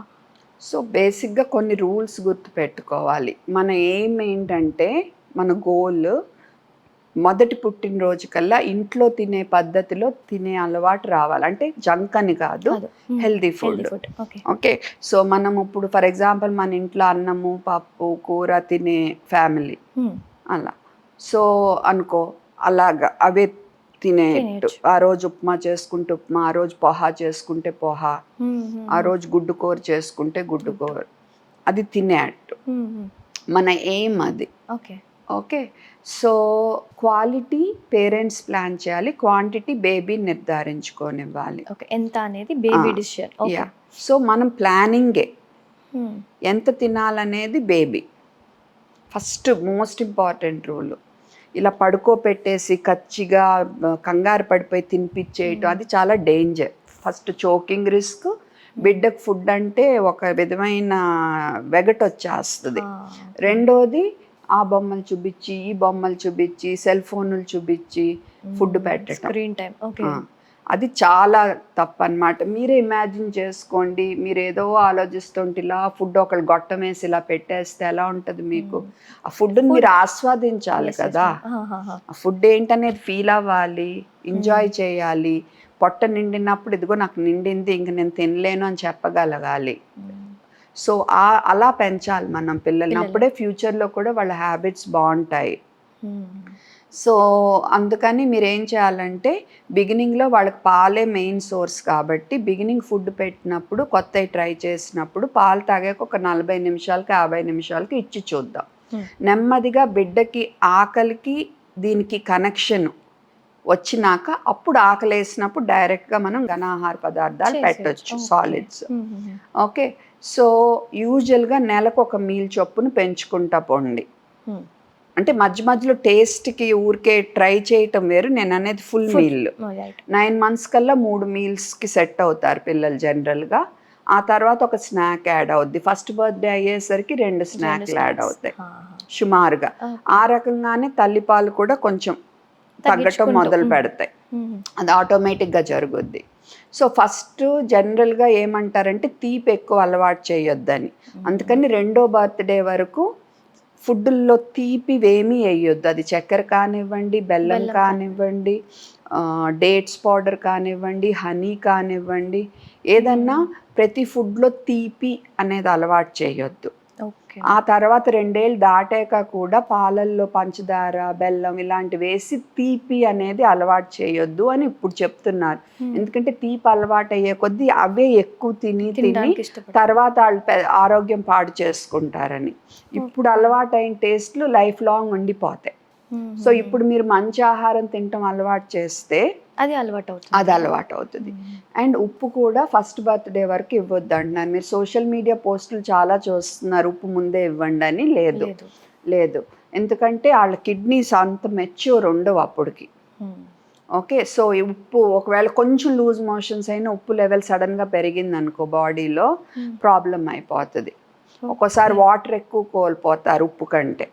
సో బేసిక్‌గా కొన్ని రూల్స్ గుర్తుపెట్టుకోవాలి. మన ఎయిమ్ ఏంటంటే, మన గోల్ మొదటి పుట్టినరోజు కల్లా ఇంట్లో తినే పద్ధతిలో తినే అలవాటు రావాలి. అంటే జంక్ అని కాదు, కాదు. Healthy healthy food. Food. Okay. Okay. So మనం ఇప్పుడు ఫర్ ఎగ్జాంపుల్ మన ఇంట్లో అన్నము, పప్పు, కూర తినే ఫ్యామిలీ అలా. సో అనుకో అలాగా అవే తినేట్టు. తినేయొచ్చు. ఆ రోజు ఉప్మా చేసుకుంటే ఉప్మా, ఆ రోజు పోహా చేసుకుంటే పోహా, ఆ రోజు గుడ్డు కూర చేసుకుంటే గుడ్డు కూర. అది తినేట్టు. మన ఎయిమ్ అది. Okay. Okay. So quality parents plan చేయాలి. క్వాంటిటీ బేబీ నిర్ధారించుకోనివ్వాలి. ఓకే. ఎంత అనేది బేబీ ఆ, డిసిషన్. ఓకే. యాహ్! సో మనం ప్లానింగే. ఎంత తినాలనేది baby. First most important rule. ఇలా పడుకోపెట్టేసి కచ్చిగా కంగారు పడిపోయి తినిపిచ్చేయటం అది చాలా డేంజర్. First choking risk. బిడ్డకు ఫుడ్ అంటే ఒక విధమైన వెగటొచ్చేస్తది. రెండోది ఆ బొమ్మలు చూపించి, ఈ బొమ్మలు చూపించి, సెల్ ఫోన్లు చూపించి ఫుడ్ పెట్టడం. Screen time. ఓకే. అది చాలా తప్పన్నమాట. మీరే ఇమాజిన్ చేసుకోండి. మీరేదో ఆలోచిస్తుంటే ఇలా ఫుడ్ ఒకళ్ళు గొట్టం వేసి ఇలా పెట్టేస్తే ఎలా ఉంటుంది మీకు? ఆ ఫుడ్ని మీరు ఆస్వాదించాలి కదా. ఆ ఫుడ్ ఏంటనేది ఫీల్ అవ్వాలి, ఎంజాయ్ చేయాలి. పొట్ట నిండినప్పుడు ఇదిగో నాకు నిండింది ఇంక నేను తినలేను అని చెప్పగలగాలి. సో అలా పెంచాలి మనం పిల్లల్ని. అప్పుడే ఫ్యూచర్లో కూడా వాళ్ళ హ్యాబిట్స్ బాగుంటాయి. సో అందుకని మీరేం చేయాలంటే బిగినింగ్లో వాళ్ళకి పాలే మెయిన్ సోర్స్ కాబట్టి బిగినింగ్ ఫుడ్ పెట్టినప్పుడు కొత్తవి ట్రై చేసినప్పుడు పాలు తాగాక ఒక 40 నిమిషాలకి 50 నిమిషాలకి ఇచ్చి చూద్దాం. నెమ్మదిగా బిడ్డకి ఆకలికి దీనికి కనెక్షన్ వచ్చినాక అప్పుడు ఆకలి వేసినప్పుడు డైరెక్ట్గా మనం ఘనాహార పదార్థాలు పెట్టచ్చు, సాలిడ్స్. ఓకే. సో యూజువల్గా నెలకు ఒక మీల్ చొప్పున పెంచుకుంటా పోండి. అంటే మధ్య మధ్యలో టేస్ట్కి ఊరికే ట్రై చేయటం వేరు, నేను అనేది ఫుల్ మీల్. 9 months కల్లా 3 మీల్స్కి సెట్ అవుతారు పిల్లలు జనరల్గా. ఆ తర్వాత ఒక స్నాక్ యాడ్ అవుద్ది. ఫస్ట్ బర్త్డే అయ్యేసరికి 2 స్నాక్లు యాడ్ అవుతాయి సుమారుగా. ఆ రకంగానే తల్లిపాలు కూడా కొంచెం తగ్గటం మొదలు పెడతాయి. అది ఆటోమేటిక్గా జరుగుద్ది. సో ఫస్ట్ జనరల్గా ఏమంటారంటే తీపి ఎక్కువ అలవాటు చేయొద్దని. అందుకని 2వ బర్త్డే వరకు ఫుడ్డుల్లో తీపివేమీ వేయొద్దు. అది చక్కెర కానివ్వండి, బెల్లం కానివ్వండి, డేట్స్ పౌడర్ కానివ్వండి, హనీ కానివ్వండి, ఏదన్నా ప్రతి ఫుడ్లో తీపి అనేది అలవాటు చేయొద్దు. ఆ తర్వాత 2 ఏళ్ళు దాటాక కూడా పాలల్లో పంచదార, బెల్లం ఇలాంటివి వేసి తీపి అనేది అలవాటు చేయొద్దు అని ఇప్పుడు చెప్తున్నారు. ఎందుకంటే తీపి అలవాటు అయ్యే కొద్దీ అవే ఎక్కువ తిని తర్వాత వాళ్ళు ఆరోగ్యం పాడు చేసుకుంటారని. ఇప్పుడు అలవాటు అయిన టేస్ట్లు లైఫ్ లాంగ్ ఉండిపోతాయి. సో ఇప్పుడు మీరు మంచి ఆహారం తినటం అలవాటు చేస్తే అది అలవాటు అవుతుంది. అండ్ ఉప్పు కూడా ఫస్ట్ బర్త్డే వరకు ఇవ్వద్దు అంటున్నారు. మీరు సోషల్ మీడియా పోస్టులు చాలా చూస్తున్నారు, ఉప్పు ముందే ఇవ్వండి అని. లేదు, ఎందుకంటే వాళ్ళ కిడ్నీస్ అంత మెచ్యూర్ ఉండవు అప్పటికి. ఓకే. సో ఈ ఉప్పు ఒకవేళ కొంచెం లూజ్ మోషన్స్ అయినా ఉప్పు లెవెల్ సడన్గా పెరిగింది అనుకో బాడీలో ప్రాబ్లం అయిపోతుంది. ఒక్కోసారి వాటర్ ఎక్కువ కోల్పోతారు ఉప్పు కంటే.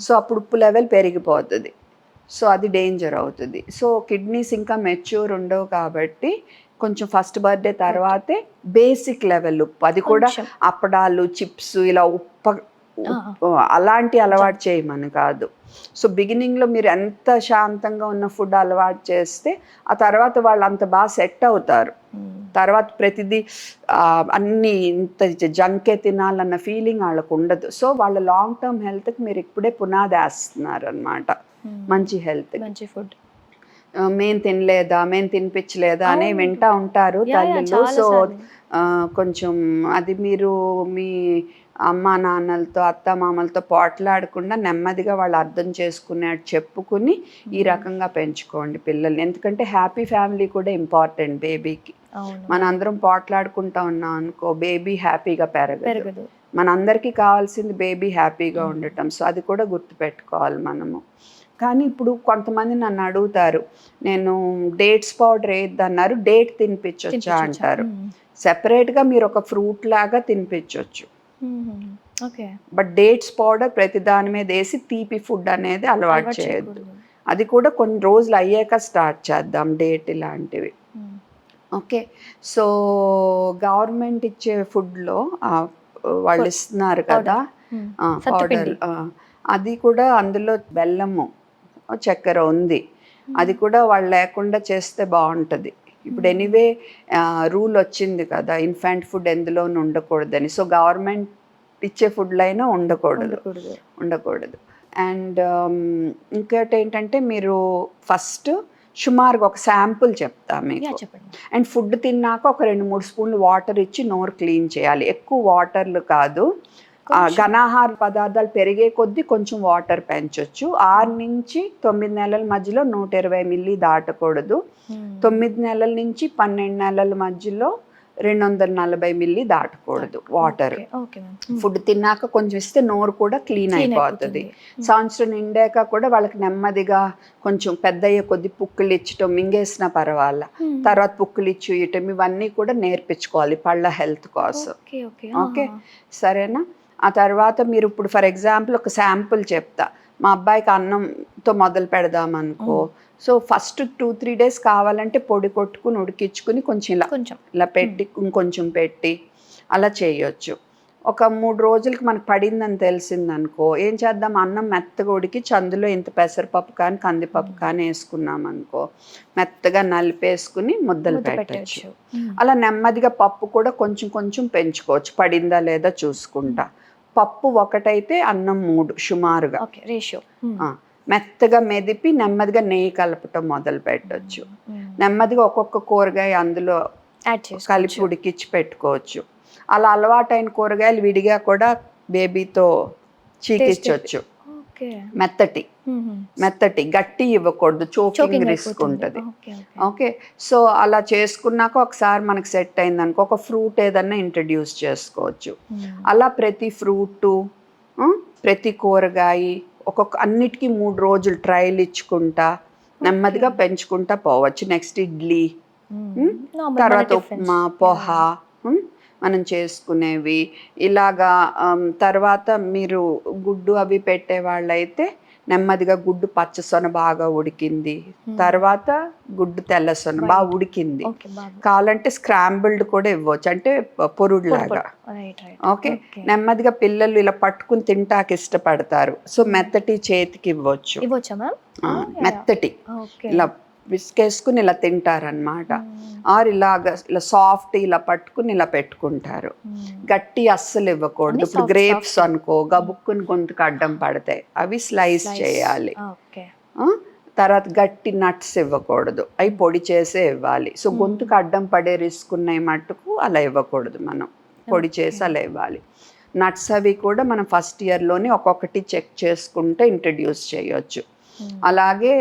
సో అప్పుడు ఉప్పు లెవెల్ పెరిగిపోతుంది. సో అది డేంజర్ అవుతుంది. సో కిడ్నీస్ ఇంకా మెచ్యూర్ ఉండవు కాబట్టి కొంచెం ఫస్ట్ బర్త్డే తర్వాతే బేసిక్ లెవెల్ ఉప్పు, అది కూడా అప్పడాలు, చిప్స్ ఇలా అలాంటి అలవాటు చేయమని కాదు. సో బిగినింగ్లో మీరు ఎంత శాంతంగా ఉన్న ఫుడ్ అలవాటు చేస్తే ఆ తర్వాత వాళ్ళు అంత బాగా సెట్ అవుతారు. తర్వాత ప్రతిదీ అన్నీ ఇంత జంకే తినాలన్న ఫీలింగ్ వాళ్ళకు ఉండదు. సో వాళ్ళ లాంగ్ టర్మ్ హెల్త్కి మీరు ఇప్పుడే పునాది వేస్తున్నారు అన్నమాట. మంచి హెల్త్, మంచి ఫుడ్. మేము తినలేదా, మేము తినిపించలేదా అని వింటూ ఉంటారు తల్లులు. సో కొంచెం అది మీరు మీ అమ్మా నాన్నలతో అత్తమామలతో పోట్లాడకుండా నెమ్మదిగా వాళ్ళు అర్థం చేసుకునేట్టు చెప్పుకుని ఈ రకంగా పెంచుకోండి పిల్లల్ని. ఎందుకంటే హ్యాపీ ఫ్యామిలీ కూడా ఇంపార్టెంట్ బేబీకి. మనందరం పోట్లాడుకుంటా ఉన్నాం అనుకో బేబీ హ్యాపీగా పెరగదు. మనందరికీ కావాల్సింది బేబీ హ్యాపీగా ఉండటం. సో అది కూడా గుర్తుపెట్టుకోవాలి మనము. కానీ ఇప్పుడు కొంతమంది నన్ను అడుగుతారు, నేను డేట్స్ పౌడర్ వేయద్దన్నారు, డేట్ తినిపించొచ్చా అంటారు. సెపరేట్గా మీరు ఒక ఫ్రూట్ లాగా తినిపించవచ్చు. బట్ డేట్స్ పౌడర్ ప్రతి దాని మీద వేసి తీపి ఫుడ్ అనేది అలవాటు చేయొద్దు. అది కూడా కొన్ని రోజులు అయ్యాక స్టార్ట్ చేద్దాం డేట్ ఇలాంటివి. ఓకే, సో గవర్నమెంట్ ఇచ్చే ఫుడ్లో వాళ్ళు ఇస్తున్నారు కదా పౌడర్, అది కూడా అందులో బెల్లము చక్కెర ఉంది. అది కూడా వాళ్ళు లేకుండా చేస్తే బాగుంటుంది. ఇప్పుడు ఎనీవే రూల్ వచ్చింది కదా ఇన్ఫాంట్ ఫుడ్ ఎందులోనూ ఉండకూడదని. సో గవర్నమెంట్ ఇచ్చే ఫుడ్లో అయినా ఉండకూడదు. అండ్ ఇంకోటి ఏంటంటే మీరు ఫస్ట్ సుమారుగా ఒక శాంపుల్ చెప్తా మీకు. అండ్ ఫుడ్ తిన్నాక ఒక 2-3 స్పూన్లు వాటర్ ఇచ్చి నోరు క్లీన్ చేయాలి. ఎక్కువ వాటర్లు కాదు, ఘనాహార పదార్థాలు పెరిగే కొద్దీ కొంచెం వాటర్ పెంచవచ్చు. 6 నుంచి 9 నెలల మధ్యలో 120 మిల్లీ దాటకూడదు. 9 నెలల నుంచి 12 నెలల మధ్యలో 240 మిల్లీ దాటకూడదు వాటర్. ఫుడ్ తిన్నాక కొంచెం ఇస్తే నోరు కూడా క్లీన్ అయిపోతుంది. సంవత్సరం నిండాక కూడా వాళ్ళకి నెమ్మదిగా కొంచెం పెద్ద అయ్యే కొద్ది పుక్కులు ఇచ్చటం, మింగేసిన పర్వాలా, తర్వాత పుక్కులు ఇచ్చి ఇయటం, ఇవన్నీ కూడా నేర్పించుకోవాలి పళ్ళ హెల్త్ కోసం. ఓకే, సరేనా? ఆ తర్వాత మీరు ఇప్పుడు ఫర్ ఎగ్జాంపుల్ ఒక శాంపుల్ చెప్తా. మా అబ్బాయికి అన్నంతో మొదలు పెడదాం అనుకో. సో ఫస్ట్ 2-3 డేస్ కావాలంటే పొడి కొట్టుకుని ఉడికించుకుని కొంచెం ఇలా పెట్టి ఇంకొంచెం పెట్టి అలా చేయొచ్చు. ఒక 3 రోజులకి మనకు పడిందని తెలిసిందనుకో ఏం చేద్దాం, అన్నం మెత్తగా ఉడికించి అందులో ఇంత పెసరపప్పు కానీ కందిపప్పు కానీ వేసుకున్నాం అనుకో మెత్తగా నలిపేసుకుని ముద్దలు పెట్టచ్చు. అలా నెమ్మదిగా పప్పు కూడా కొంచెం కొంచెం పెంచుకోవచ్చు పడిందా లేదా చూసుకుంటా. పప్పు 1 అయితే అన్నం 3 సుమారుగా రేషియో. మెత్తగా మెదిపి నెమ్మదిగా నెయ్యి కలపటం మొదలు పెట్టచ్చు. నెమ్మదిగా ఒక్కొక్క కూరగాయ అందులో కలిపి ఉడికించి పెట్టుకోవచ్చు. అలా అలవాటైన కూరగాయలు విడిగా కూడా బేబీతో చీకించవచ్చు. మెత్తటి గట్టి ఇవ్వకూడదు, చోకింగ్ రిస్క్ ఉంటుంది. ఓకే, సో అలా చేసుకున్నాక ఒకసారి మనకు సెట్ అయింది అనుకో ఒక ఫ్రూట్ ఏదన్నా ఇంట్రడ్యూస్ చేసుకోవచ్చు. అలా ప్రతి ఫ్రూటు ప్రతి కూరగాయ అన్నిటికీ 3 రోజులు ట్రయల్ ఇచ్చుకుంటా నెమ్మదిగా పెంచుకుంటా పోవచ్చు. నెక్స్ట్ ఇడ్లీ, తర్వాత ఉప్మా, పోహా మనం చేసుకునేవి ఇలాగా. తర్వాత మీరు గుడ్డు అవి పెట్టే వాళ్ళైతే నెమ్మదిగా గుడ్డు పచ్చసొన బాగా ఉడికింది, తర్వాత గుడ్డు తెల్లసొన బాగా ఉడికింది కావాలంటే స్క్రాంబుల్డ్ కూడా ఇవ్వచ్చు, అంటే పొరుడులాగా. ఓకే, నెమ్మదిగా పిల్లలు ఇలా పట్టుకుని తింటాకి ఇష్టపడతారు. సో మెత్తటి చేతికి ఇవ్వచ్చు, మెత్తటి ఇలా విసికేసుకుని ఇలా తింటారనమాట. ఆర్ ఇలా సాఫ్ట్ ఇలా పట్టుకుని ఇలా పెట్టుకుంటారు. గట్టి అస్సలు ఇవ్వకూడదు. ఇప్పుడు గ్రేప్స్ అనుకో గబుక్కుని గొంతుకు అడ్డం పడతాయి, అవి స్లైస్ చేయాలి. తర్వాత గట్టి నట్స్ ఇవ్వకూడదు, అవి పొడి చేసే ఇవ్వాలి. సో గొంతుకు అడ్డం పడే రిస్క్ ఉన్నాయి మట్టుకు అలా ఇవ్వకూడదు, మనం పొడి చేసి అలా ఇవ్వాలి. నట్స్ అవి కూడా మనం ఫస్ట్ ఇయర్లోనే ఒక్కొక్కటి చెక్ చేసుకుంటే ఇంట్రడ్యూస్ చేయొచ్చు. అలాగే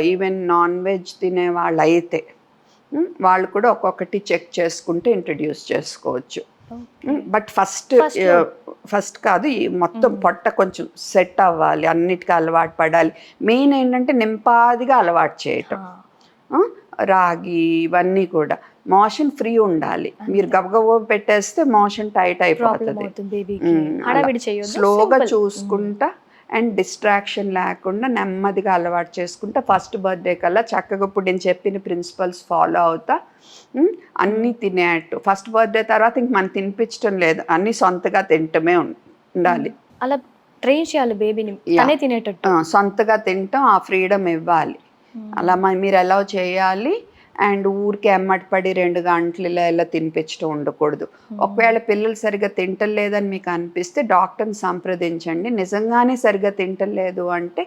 ఈవెన్ నాన్ వెజ్ తినే వాళ్ళు అయితే వాళ్ళు కూడా ఒక్కొక్కటి చెక్ చేసుకుంటే ఇంట్రడ్యూస్ చేసుకోవచ్చు. బట్ ఫస్ట్ కాదు, ఈ మొత్తం పొట్ట కొంచెం సెట్ అవ్వాలి, అన్నిటికీ అలవాటు పడాలి. మెయిన్ ఏంటంటే నింపాదిగా అలవాటు చేయటం. రాగి ఇవన్నీ కూడా మోషన్ ఫ్రీ ఉండాలి. మీరు గబగబ పెట్టేస్తే మోషన్ టైట్ అయిపోతుంది. స్లోగా చూసుకుంటా అండ్ డిస్ట్రాక్షన్ లేకుండా నెమ్మదిగా అలవాటు చేసుకుంటా ఫస్ట్ బర్త్డే కల్లా చక్కగా ఇప్పుడు నేను చెప్పిన ప్రిన్సిపల్స్ ఫాలో అవుతా అన్నీ తినేట్టు. ఫస్ట్ బర్త్డే తర్వాత ఇంక మనం తినిపించడం లేదు, అన్నీ సొంతగా తింటమే ఉండాలి. అలా ట్రైన్ చేయాలి బేబీని తినేటట్టు, సొంతగా తింటాం, ఆ ఫ్రీడమ్ ఇవ్వాలి. అలా మీరు ఎలా చేయాలి. అండ్ ఊరికి ఎమ్మటి పడి 2 గంటలు ఇలా తినిపించడం ఉండకూడదు. ఒకవేళ పిల్లలు సరిగ్గా తింటలేదని మీకు అనిపిస్తే డాక్టర్ని సంప్రదించండి. నిజంగానే సరిగ్గా తింటలేదు అంటే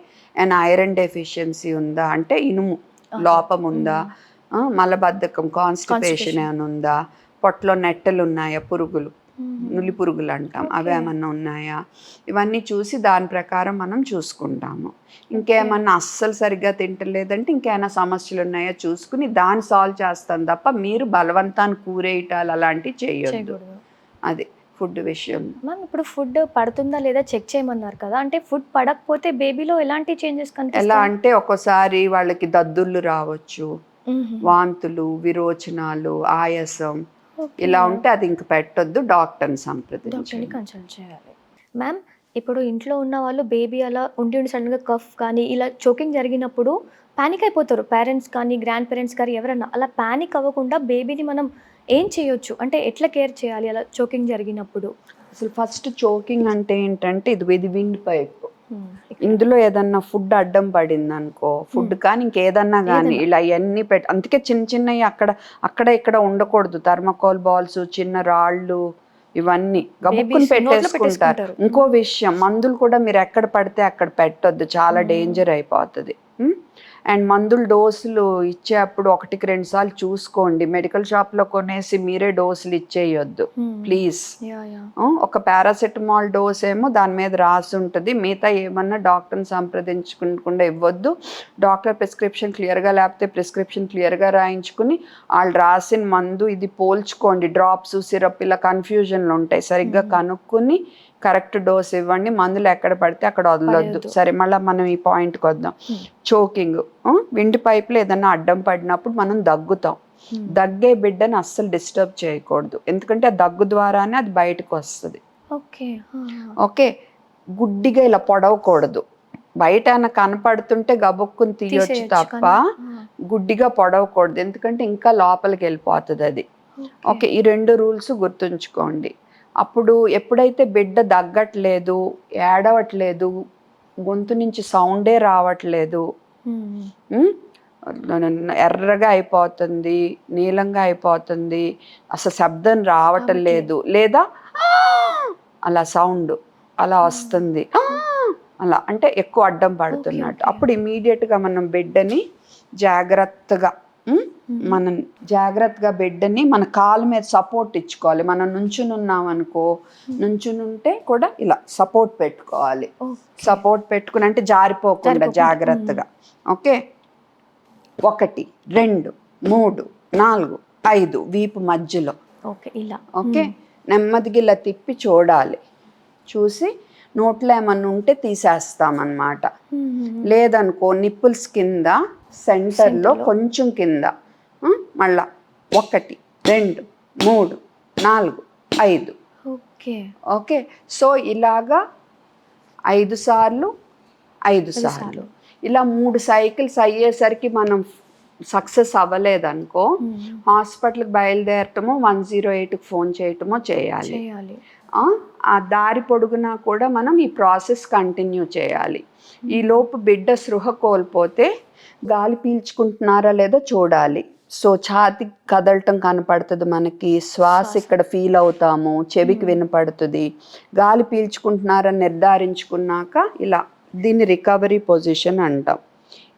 ఐరన్ డెఫిషియన్సీ ఉందా, అంటే ఇనుము లోపం ఉందా, మలబద్ధకం కాన్స్టిపేషన్ ఏమైనా ఉందా, పొట్టలో నెట్టలు ఉన్నాయా, పురుగులు నులి పురుగులు అంటాం, అవి ఏమన్నా ఉన్నాయా, ఇవన్నీ చూసి దాని ప్రకారం మనం చూసుకుంటాము. ఇంకేమన్నా అస్సలు సరిగ్గా తింటలేదంటే ఇంకేమైనా సమస్యలు ఉన్నాయా చూసుకుని దాన్ని సాల్వ్ చేస్తాం తప్ప మీరు బలవంతాన్ని కూరేయటాలు అలాంటివి చేయొద్దు. అది ఫుడ్ విషయం. మ్యామ్ ఇప్పుడు ఫుడ్ పడుతుందా లేదా చెక్ చేయమన్నారు కదా, అంటే ఫుడ్ పడకపోతే బేబీలో ఎలాంటి చేంజెస్ కనిపిస్తాయి? ఎలా అంటే ఒక్కోసారి వాళ్ళకి దద్దుర్లు రావచ్చు, వాంతులు, విరోచనాలు, ఆయాసం, ఇలా ఉంటే అది ఇంక పెట్టొద్దు, డాక్టర్ని సంప్రదించండి, కన్సల్ట్ చేయాలి. మ్యామ్ ఇప్పుడు ఇంట్లో ఉన్న వాళ్ళు బేబీ అలా ఉండి సడన్గా కఫ్ కానీ ఇలా చోకింగ్ జరిగినప్పుడు పానిక్ అయిపోతారు, పేరెంట్స్ కానీ గ్రాండ్ పేరెంట్స్ కానీ ఎవరన్నా. అలా పానిక్ అవ్వకుండా బేబీని మనం ఏం చేయొచ్చు, అంటే ఎట్లా కేర్ చేయాలి అలా చోకింగ్ జరిగినప్పుడు? అసలు ఫస్ట్ చోకింగ్ అంటే ఏంటంటే ఇది విండ్ పైప్, ఇందులో ఏదన్నా ఫుడ్ అడ్డం పడింది అనుకో, ఫుడ్ కానీ ఇంకేదన్నా కానీ ఇలా ఇవన్నీ అందుకే చిన్న చిన్నవి అక్కడ ఇక్కడ ఉండకూడదు. థర్మకోల్ బాల్స్, చిన్న రాళ్ళు, ఇవన్నీ గబుక్కుని పెట్టేసుకుంటారు. ఇంకో విషయం, మందులు కూడా మీరు ఎక్కడ పడితే అక్కడ పెట్టొద్దు, చాలా డేంజర్ అయిపోతుంది. అండ్ మందులు డోసులు ఇచ్చేటప్పుడు 1-2 సార్లు చూసుకోండి. మెడికల్ షాప్లో కొనేసి మీరే డోసులు ఇచ్చేయొద్దు ప్లీజ్. ఒక పారాసెటమాల్ డోస్ ఏమో దాని మీద రాసి ఉంటుంది, మిగతా ఏమన్నా డాక్టర్ని సంప్రదించకుండా ఇవ్వద్దు. డాక్టర్ ప్రిస్క్రిప్షన్ క్లియర్గా లేకపోతే ప్రిస్క్రిప్షన్ క్లియర్గా రాయించుకుని వాళ్ళు రాసిన మందు ఇది పోల్చుకోండి. డ్రాప్స్, సిరప్ ఇలా కన్ఫ్యూజన్లు ఉంటాయి, సరిగ్గా కనుక్కుని కరెక్ట్ డోస్ ఇవ్వండి. మందులు ఎక్కడ పడితే అక్కడ వదలొద్దు. సరే, మళ్ళీ మనం ఈ పాయింట్కి వద్దాం. చోకింగ్, విండ్ పైప్లో ఏదన్నా అడ్డం పడినప్పుడు మనం దగ్గుతాం. దగ్గే బిడ్డని అస్సలు డిస్టర్బ్ చేయకూడదు, ఎందుకంటే ఆ దగ్గు ద్వారానే అది బయటకు వస్తుంది. ఓకే, గుడ్డిగా ఇలా పొడవకూడదు. బయట ఏమైనా కనపడుతుంటే గబుక్కుని తీయొచ్చు తప్ప గుడ్డిగా పొడవకూడదు, ఎందుకంటే ఇంకా లోపలికి వెళ్ళిపోతుంది అది. ఓకే, ఈ 2 రూల్స్ గుర్తుంచుకోండి. అప్పుడు ఎప్పుడైతే బిడ్డ దగ్గట్లేదు, ఏడవట్లేదు, గొంతు నుంచి సౌండే రావట్లేదు, ఎర్రగా అయిపోతుంది, నీలంగా అయిపోతుంది, అసలు శబ్దం రావటం లేదు, లేదా అలా సౌండ్ అలా వస్తుంది, అలా అంటే ఎక్కువ అడ్డం పడుతున్నట్టు, అప్పుడు ఇమీడియట్గా మనం బిడ్డని జాగ్రత్తగా బిడ్డని మన కాలు మీద సపోర్ట్ ఇచ్చుకోవాలి. మనం నుంచుని ఉన్నాం అనుకో, నుంచునుంటే కూడా ఇలా సపోర్ట్ పెట్టుకోవాలి. సపోర్ట్ పెట్టుకుని అంటే జారిపోకుండా జాగ్రత్తగా. ఓకే, 1, 2, 3, 4, 5 వీపు మధ్యలో. ఓకే, నెమ్మదిగా ఇలా తిప్పి చూడాలి. చూసి నోట్లో ఏమన్నా ఉంటే తీసేస్తామన్నమాట. లేదనుకో నిప్పుల్స్ కింద సెంటర్లో కొంచెం కింద, మళ్ళా 1, 2, 3, 4, 5. ఓకే, సో ఇలాగా 5 సార్లు ఇలా 3 సైకిల్స్ అయ్యేసరికి మనం సక్సెస్ అవ్వలేదనుకో, హాస్పిటల్కి బయలుదేరటమో 108కి ఫోన్ చేయటమో చేయాలి. ఆ దారి పొడుగునా కూడా మనం ఈ ప్రాసెస్ కంటిన్యూ చేయాలి. ఈ లోపు బిడ్డ స్పృహ కోల్పోతే గాలి పీల్చుకుంటున్నారా లేదో చూడాలి. సో ఛాతి కదలటం కనపడుతుంది మనకి, శ్వాస ఇక్కడ ఫీల్ అవుతాము, చెవికి వినపడుతుంది. గాలి పీల్చుకుంటున్నారని నిర్ధారించుకున్నాక ఇలా, దీన్ని రికవరీ పొజిషన్ అంటాం.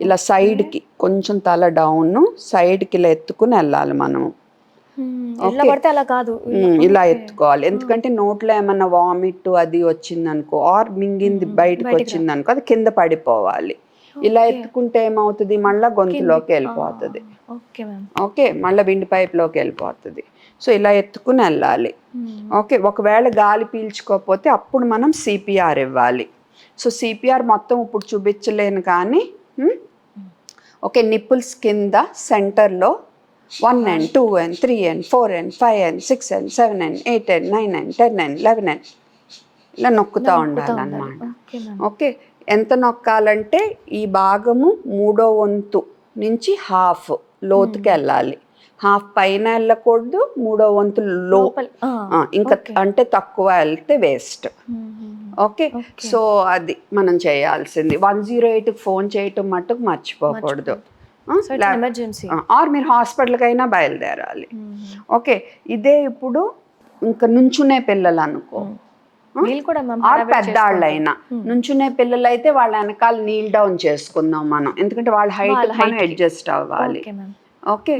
ఇలా సైడ్కి కొంచెం తల డౌన్, సైడ్కి ఇలా ఎత్తుకుని వెళ్ళాలి మనము. ఇలా ఎత్తుకోవాలి, ఎందుకంటే నోట్లో ఏమన్నా వామిట్ అది వచ్చిందనుకో, ఆర్ మింగింది బయటకు వచ్చిందనుకో, అది కింద పడిపోవాలి. ఇలా ఎత్తుకుంటే ఏమవుతుంది, మళ్ళీ గొంతులోకి వెళ్ళిపోతుంది. ఓకే, మళ్ళీ విండ్ పైప్లోకి వెళ్ళిపోతుంది. సో ఇలా ఎత్తుకుని వెళ్ళాలి. ఓకే, ఒకవేళ గాలి పీల్చుకోకపోతే అప్పుడు మనం సిపిఆర్ ఇవ్వాలి. సో సిపిఆర్ మొత్తం ఇప్పుడు చూపించలేను కానీ, ఓకే, నిప్పుల్స్ కింద సెంటర్లో 1N, 2N, 3N, 4N, 5N, 6N, 7N, 8N, 9N, 10N, 11N ఇలా నొక్కుతూ ఉండాలన్నమాట. ఓకే, ఎంత నొక్కాలంటే ఈ భాగము 3వ వంతు నుంచి హాఫ్ లోతుకి వెళ్ళాలి. హాఫ్ పైన వెళ్ళకూడదు, 3వ వంతు ఇంకా అంటే తక్కువ వెళ్తే వేస్ట్. ఓకే, సో అది మనం చేయాల్సింది. 108కి ఫోన్ చేయటం మట్టుకు మర్చిపోకూడదు. ఆర్ మీరు హాస్పిటల్కి అయినా బయలుదేరాలి. ఓకే, ఇదే ఇప్పుడు ఇంకా నుంచునే పిల్లలు అనుకో, ఆర్ పెద్దవాళ్ళైనా, నుంచునే పిల్లలు అయితే వాళ్ళ వెనకాల నీల్ డౌన్ చేసుకుందాం మనం, ఎందుకంటే వాళ్ళ హైట్ మనం అడ్జస్ట్ అవ్వాలి. ఓకే.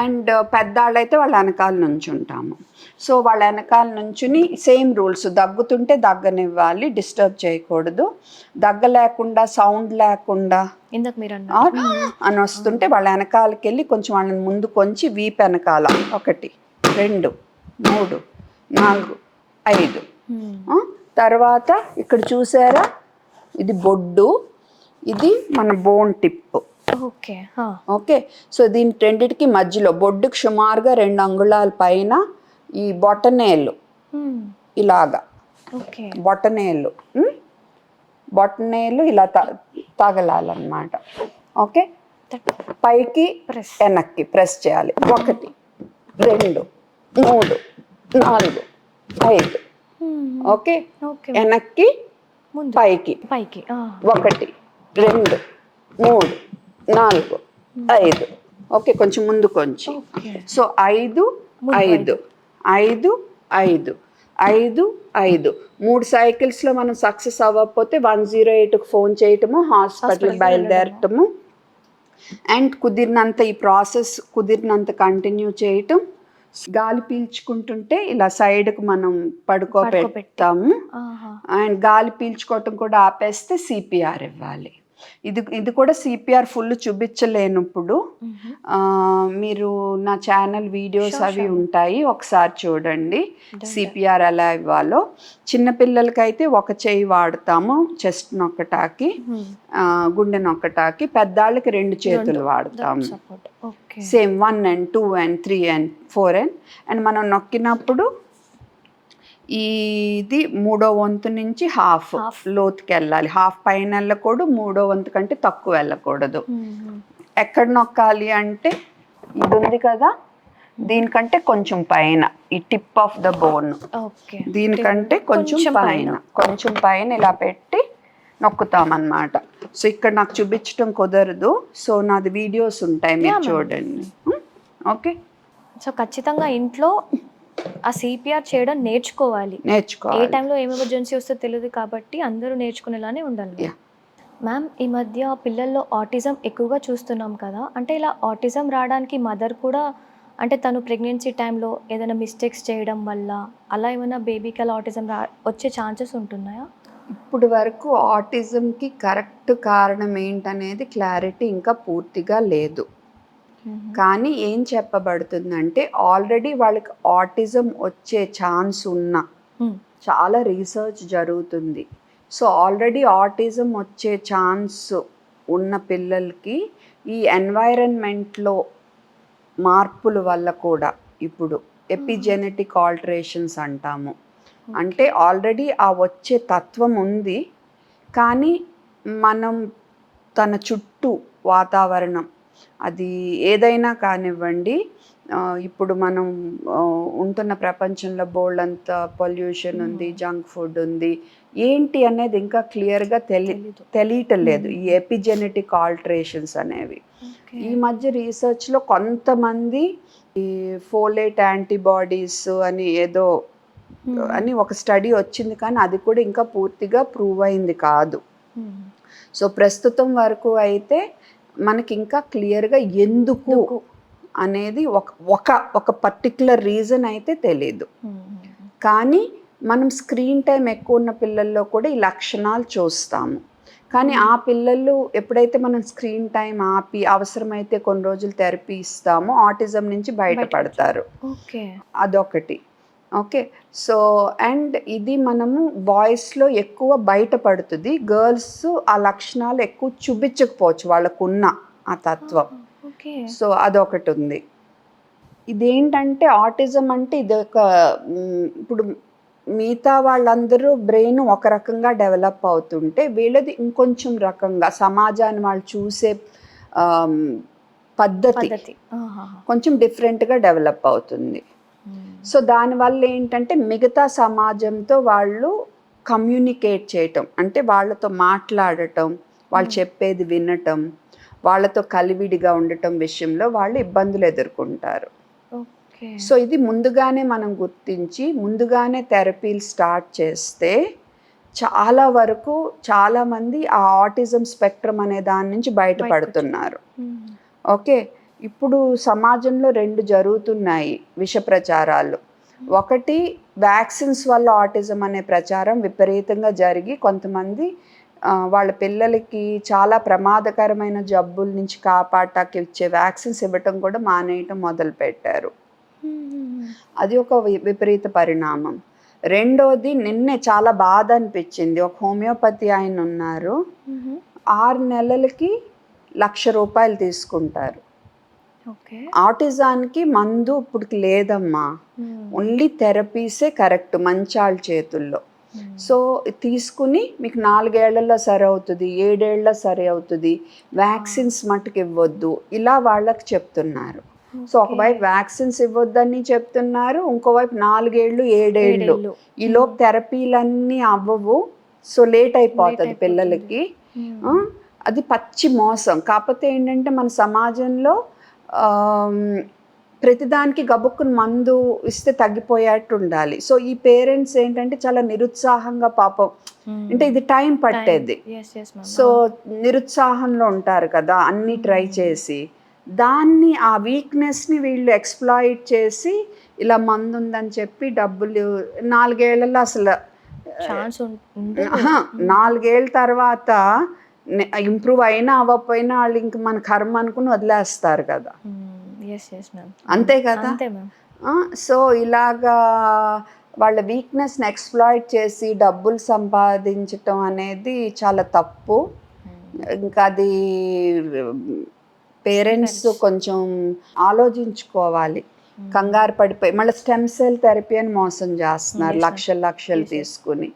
అండ్ పెద్దాళ్ళైతే వాళ్ళ వెనకాల నుంచి ఉంటాము. సో వాళ్ళ వెనకాల నుంచుని సేమ్ రూల్స్, దగ్గుతుంటే దగ్గనివ్వాలి, డిస్టర్బ్ చేయకూడదు, దగ్గ లేకుండా సౌండ్ లేకుండా ఇందాక మీరు అన్నారు అని వస్తుంటే వాళ్ళ వెనకాలకి వెళ్ళి కొంచెం వాళ్ళని ముందు కొంచెం వీపు వెనకాల 1 2 3 4 5. తర్వాత ఇక్కడ చూసారా, ఇది బొడ్డు, ఇది మన bone tip. Okay okay. So దీని రెండిటికి మధ్యలో బొడ్డుకి సుమారుగా 2 అంగుళాల పైన ఈ బొటనేళ్ళు ఇలాగా, బొటనేళ్ళు ఇలా తగలాలన్నమాట. ఓకే. పైకి వెనక్కి ప్రెస్ చేయాలి. 1 2 3 4 5. ఓకే. వెనక్కి పైకి 1 2 3 4 5. ఓకే. కొంచెం ముందు కొంచెం. సో 5 5 5 5 5 5. 3 సైకిల్స్లో మనం సక్సెస్ అవ్వకపోతే 108కి ఫోన్ చేయటము, హాస్పిటల్కి బయలుదేరటము. అండ్ కుదిరినంత ఈ ప్రాసెస్ కుదిరినంత కంటిన్యూ చేయటం. గాలి పీల్చుకుంటుంటే ఇలా సైడ్కి మనం పడుకోబెడతాము. అండ్ గాలి పీల్చుకోవటం కూడా ఆపేస్తే సిపిఆర్ ఇవ్వాలి. ఇది కూడా సిపిఆర్ ఫుల్ చూపించలేను ఇప్పుడు. మీరు నా ఛానల్ వీడియోస్ అవి ఉంటాయి, ఒకసారి చూడండి సిపిఆర్ ఎలా ఇవ్వాలో. చిన్నపిల్లలకైతే 1 చెయ్యి వాడతాము చెస్ట్ నొక్కటాకి, గుండె నొక్కటాకి. పెద్దాళ్ళకి 2 చేతులు వాడతాము. Same 1 and 2 and 3 and 4 and మనం నొక్కినప్పుడు ఇది 3వ వంతు నుంచి హాఫ్ లోతుకి వెళ్ళాలి. హాఫ్ పైన వెళ్ళకూడదు, 3వ వంతు కంటే తక్కువ వెళ్ళకూడదు. ఎక్కడ నొక్కాలి అంటే ఇది ఉంది కదా, దీనికంటే కొంచెం పైన, ఈ టిప్ ఆఫ్ ద బోన్, దీనికంటే కొంచెం పైన ఇలా పెట్టి నొక్కుతామన్నమాట. సో ఇక్కడ నాకు చూపించడం కుదరదు, సో నాది వీడియోస్ ఉంటాయి, మీరు చూడండి. ఓకే. సో ఖచ్చితంగా ఇంట్లో ఆ సిపిఆర్ చేయడం నేర్చుకోవాలి. ఏ టైంలో ఏం ఎమర్జెన్సీ వస్తే తెలియదు కాబట్టి అందరూ నేర్చుకునేలానే ఉండాలి. మ్యామ్, ఈ మధ్య పిల్లల్లో ఆటిజం ఎక్కువగా చూస్తున్నాం కదా, అంటే ఇలా ఆటిజం రావడానికి మదర్ కూడా, అంటే తను ప్రెగ్నెన్సీ టైంలో ఏదైనా మిస్టేక్స్ చేయడం వల్ల అలా ఏమైనా బేబీకి అలా ఆటిజం వచ్చే ఛాన్సెస్ ఉంటున్నాయా? ఇప్పుడు వరకు ఆటిజంకి కరెక్ట్ కారణం ఏంటనేది క్లారిటీ ఇంకా పూర్తిగా లేదు. కానీ ఏం చెప్పబడుతుందంటే ఆల్రెడీ వాళ్ళకి ఆటిజం వచ్చే ఛాన్స్ ఉన్న చాలా రీసెర్చ్ జరుగుతుంది. సో ఆల్రెడీ ఆటిజం వచ్చే ఛాన్స్ ఉన్న పిల్లలకి ఈ ఎన్వైరన్మెంట్లో మార్పుల వల్ల కూడా ఇప్పుడు ఎపిజెనెటిక్ ఆల్టరేషన్స్ అంటాము. అంటే ఆల్రెడీ ఆ వచ్చే తత్వం ఉంది, కానీ మనం తన చుట్టూ వాతావరణం అది ఏదైనా కానివ్వండి, ఇప్పుడు మనం ఉంటున్న ప్రపంచంలో బోల్డంత పొల్యూషన్ ఉంది, జంక్ ఫుడ్ ఉంది, ఏంటి అనేది ఇంకా క్లియర్గా తెలియటం లేదు ఈ ఎపిజెనెటిక్ ఆల్టరేషన్స్ అనేవి. ఈ మధ్య రీసెర్చ్లో కొంతమంది ఈ ఫోలేట్ యాంటీబాడీస్ అని ఏదో అని ఒక స్టడీ వచ్చింది, కానీ అది కూడా ఇంకా పూర్తిగా ప్రూవ్ అయింది కాదు. సో ప్రస్తుతం వరకు అయితే మనకి ఇంకా క్లియర్గా ఎందుకు అనేది ఒక పర్టిక్యులర్ రీజన్ అయితే తెలీదు. కానీ మనం స్క్రీన్ టైం ఎక్కువ ఉన్న పిల్లల్లో కూడా ఈ లక్షణాలు చూస్తాము. కానీ ఆ పిల్లలు ఎప్పుడైతే మనం స్క్రీన్ టైం ఆపి అవసరమైతే కొన్ని రోజులు థెరపీ ఇస్తామో ఆటిజం నుంచి బయటపడతారు. అదొకటి. ఓకే. సో అండ్ ఇది మనము బాయ్స్లో ఎక్కువ బయటపడుతుంది, గర్ల్స్ ఆ లక్షణాలు ఎక్కువ చూపించకపోవచ్చు వాళ్ళకున్న ఆ తత్వం. సో అదొకటి ఉంది. ఇదేంటంటే ఆటిజం అంటే ఇది ఒక ఇప్పుడు మిగతా వాళ్ళందరూ బ్రెయిన్ ఒక రకంగా డెవలప్ అవుతుంటే వీళ్ళది ఇంకొంచెం రకంగా సమాజాన్ని వాళ్ళు చూసే పద్ధతి కొంచెం డిఫరెంట్గా డెవలప్ అవుతుంది. సో దానివల్ల ఏంటంటే మిగతా సమాజంతో వాళ్ళు కమ్యూనికేట్ చేయటం, అంటే వాళ్ళతో మాట్లాడటం, వాళ్ళు చెప్పేది వినటం, వాళ్ళతో కలివిడిగా ఉండటం విషయంలో వాళ్ళు ఇబ్బందులు ఎదుర్కొంటారు. సో ఇది ముందుగానే మనం గుర్తించి ముందుగానే థెరపీలు స్టార్ట్ చేస్తే చాలా వరకు చాలామంది ఆ ఆటిజం స్పెక్ట్రమ్ అనే దాని నుంచి బయటపడుతున్నారు. ఓకే. ఇప్పుడు సమాజంలో 2 జరుగుతున్నాయి విష ప్రచారాలు. ఒకటి వ్యాక్సిన్స్ వల్ల ఆటిజం అనే ప్రచారం విపరీతంగా జరిగి కొంతమంది వాళ్ళ పిల్లలకి చాలా ప్రమాదకరమైన జబ్బుల నుంచి కాపాడటానికి ఇచ్చే వ్యాక్సిన్స్ ఇవ్వటం కూడా మానేయటం మొదలుపెట్టారు. అది ఒక విపరీత పరిణామం. రెండోది నిన్నే చాలా బాధ అనిపించింది. ఒక హోమియోపతి ఆయన ఉన్నారు. 6 నెలలకి ₹1,00,000 తీసుకుంటారు. ఆటిజానికి మందు ఇప్పుడు లేదమ్మా. ఓన్లీ థెరపీసే కరెక్ట్ మంచాళ్ళ చేతుల్లో. సో తీసుకుని మీకు 4 ఏళ్లలో సరి అవుతుంది, 7 ఏళ్ళలో సరి అవుతుంది, వ్యాక్సిన్స్ మటుకు ఇవ్వద్దు ఇలా వాళ్ళకి చెప్తున్నారు. సో ఒకవైపు వ్యాక్సిన్స్ ఇవ్వద్దని చెప్తున్నారు, ఇంకోవైపు 4 ఏళ్ళు 7 ఏళ్ళు ఈలోపు థెరపీలన్నీ అవ్వవు. సో లేట్ అయిపోతుంది పిల్లలకి. అది పచ్చి మోసం. కాకపోతే ఏంటంటే మన సమాజంలో ప్రతిదానికి గబుక్కుని మందు ఇస్తే తగ్గిపోయేట్టు ఉండాలి. సో ఈ పేరెంట్స్ ఏంటంటే చాలా నిరుత్సాహంగా పాపం అంటే ఇది టైం పట్టేది. సో నిరుత్సాహంలో ఉంటారు కదా అన్నీ ట్రై చేసి, దాన్ని ఆ వీక్నెస్ని వీళ్ళు ఎక్స్ప్లాయిట్ చేసి ఇలా మందు ఉందని చెప్పి డబ్బులు 4 ఏళ్లలో అసలు 4 ఏళ్ళ తర్వాత ఇంప్రూవ్ అయినా అవ్వకపోయినా వాళ్ళు ఇంక మన కర్మ అనుకుని వదిలేస్తారు కదా. అంతే కదా. సో ఇలాగా వాళ్ళ వీక్నెస్ని ఎక్స్ప్లాయిట్ చేసి డబ్బులు సంపాదించటం అనేది చాలా తప్పు. ఇంకా అది పేరెంట్స్ కొంచెం ఆలోచించుకోవాలి. కంగారు పడిపోయి మళ్ళీ స్టెమ్ సెల్ థెరపీ అని మోసం చేస్తున్నారు. లక్షలు తీసుకుని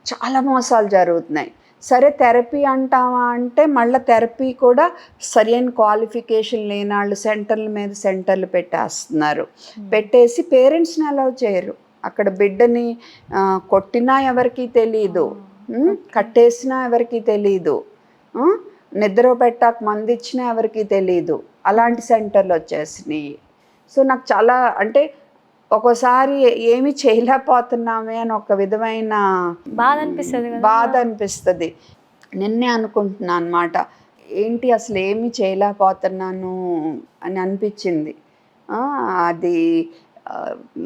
చాలా మోసాలు జరుగుతున్నాయి. సరే థెరపీ అంటావా అంటే మళ్ళీ థెరపీ కూడా సరైన క్వాలిఫికేషన్ లేని వాళ్ళు సెంటర్ల మీద సెంటర్లు పెట్టేస్తున్నారు. పెట్టేసి పేరెంట్స్ని అలౌ చేయరు. అక్కడ బిడ్డని కొట్టినా ఎవరికి తెలీదు, కట్టేసినా ఎవరికి తెలీదు, నిద్ర పెట్టాక మంది ఇచ్చినా ఎవరికి తెలీదు. అలాంటి సెంటర్లు వచ్చేసినాయి. సో నాకు చాలా అంటే ఒక్కోసారి ఏమి చేయలేకపోతున్నామే అని ఒక విధమైన బాధ అనిపిస్తుంది. నిన్నే అనుకుంటున్నాను అన్నమాట, ఏంటి అసలు ఏమి చేయలేకపోతున్నాను అని అనిపించింది. అది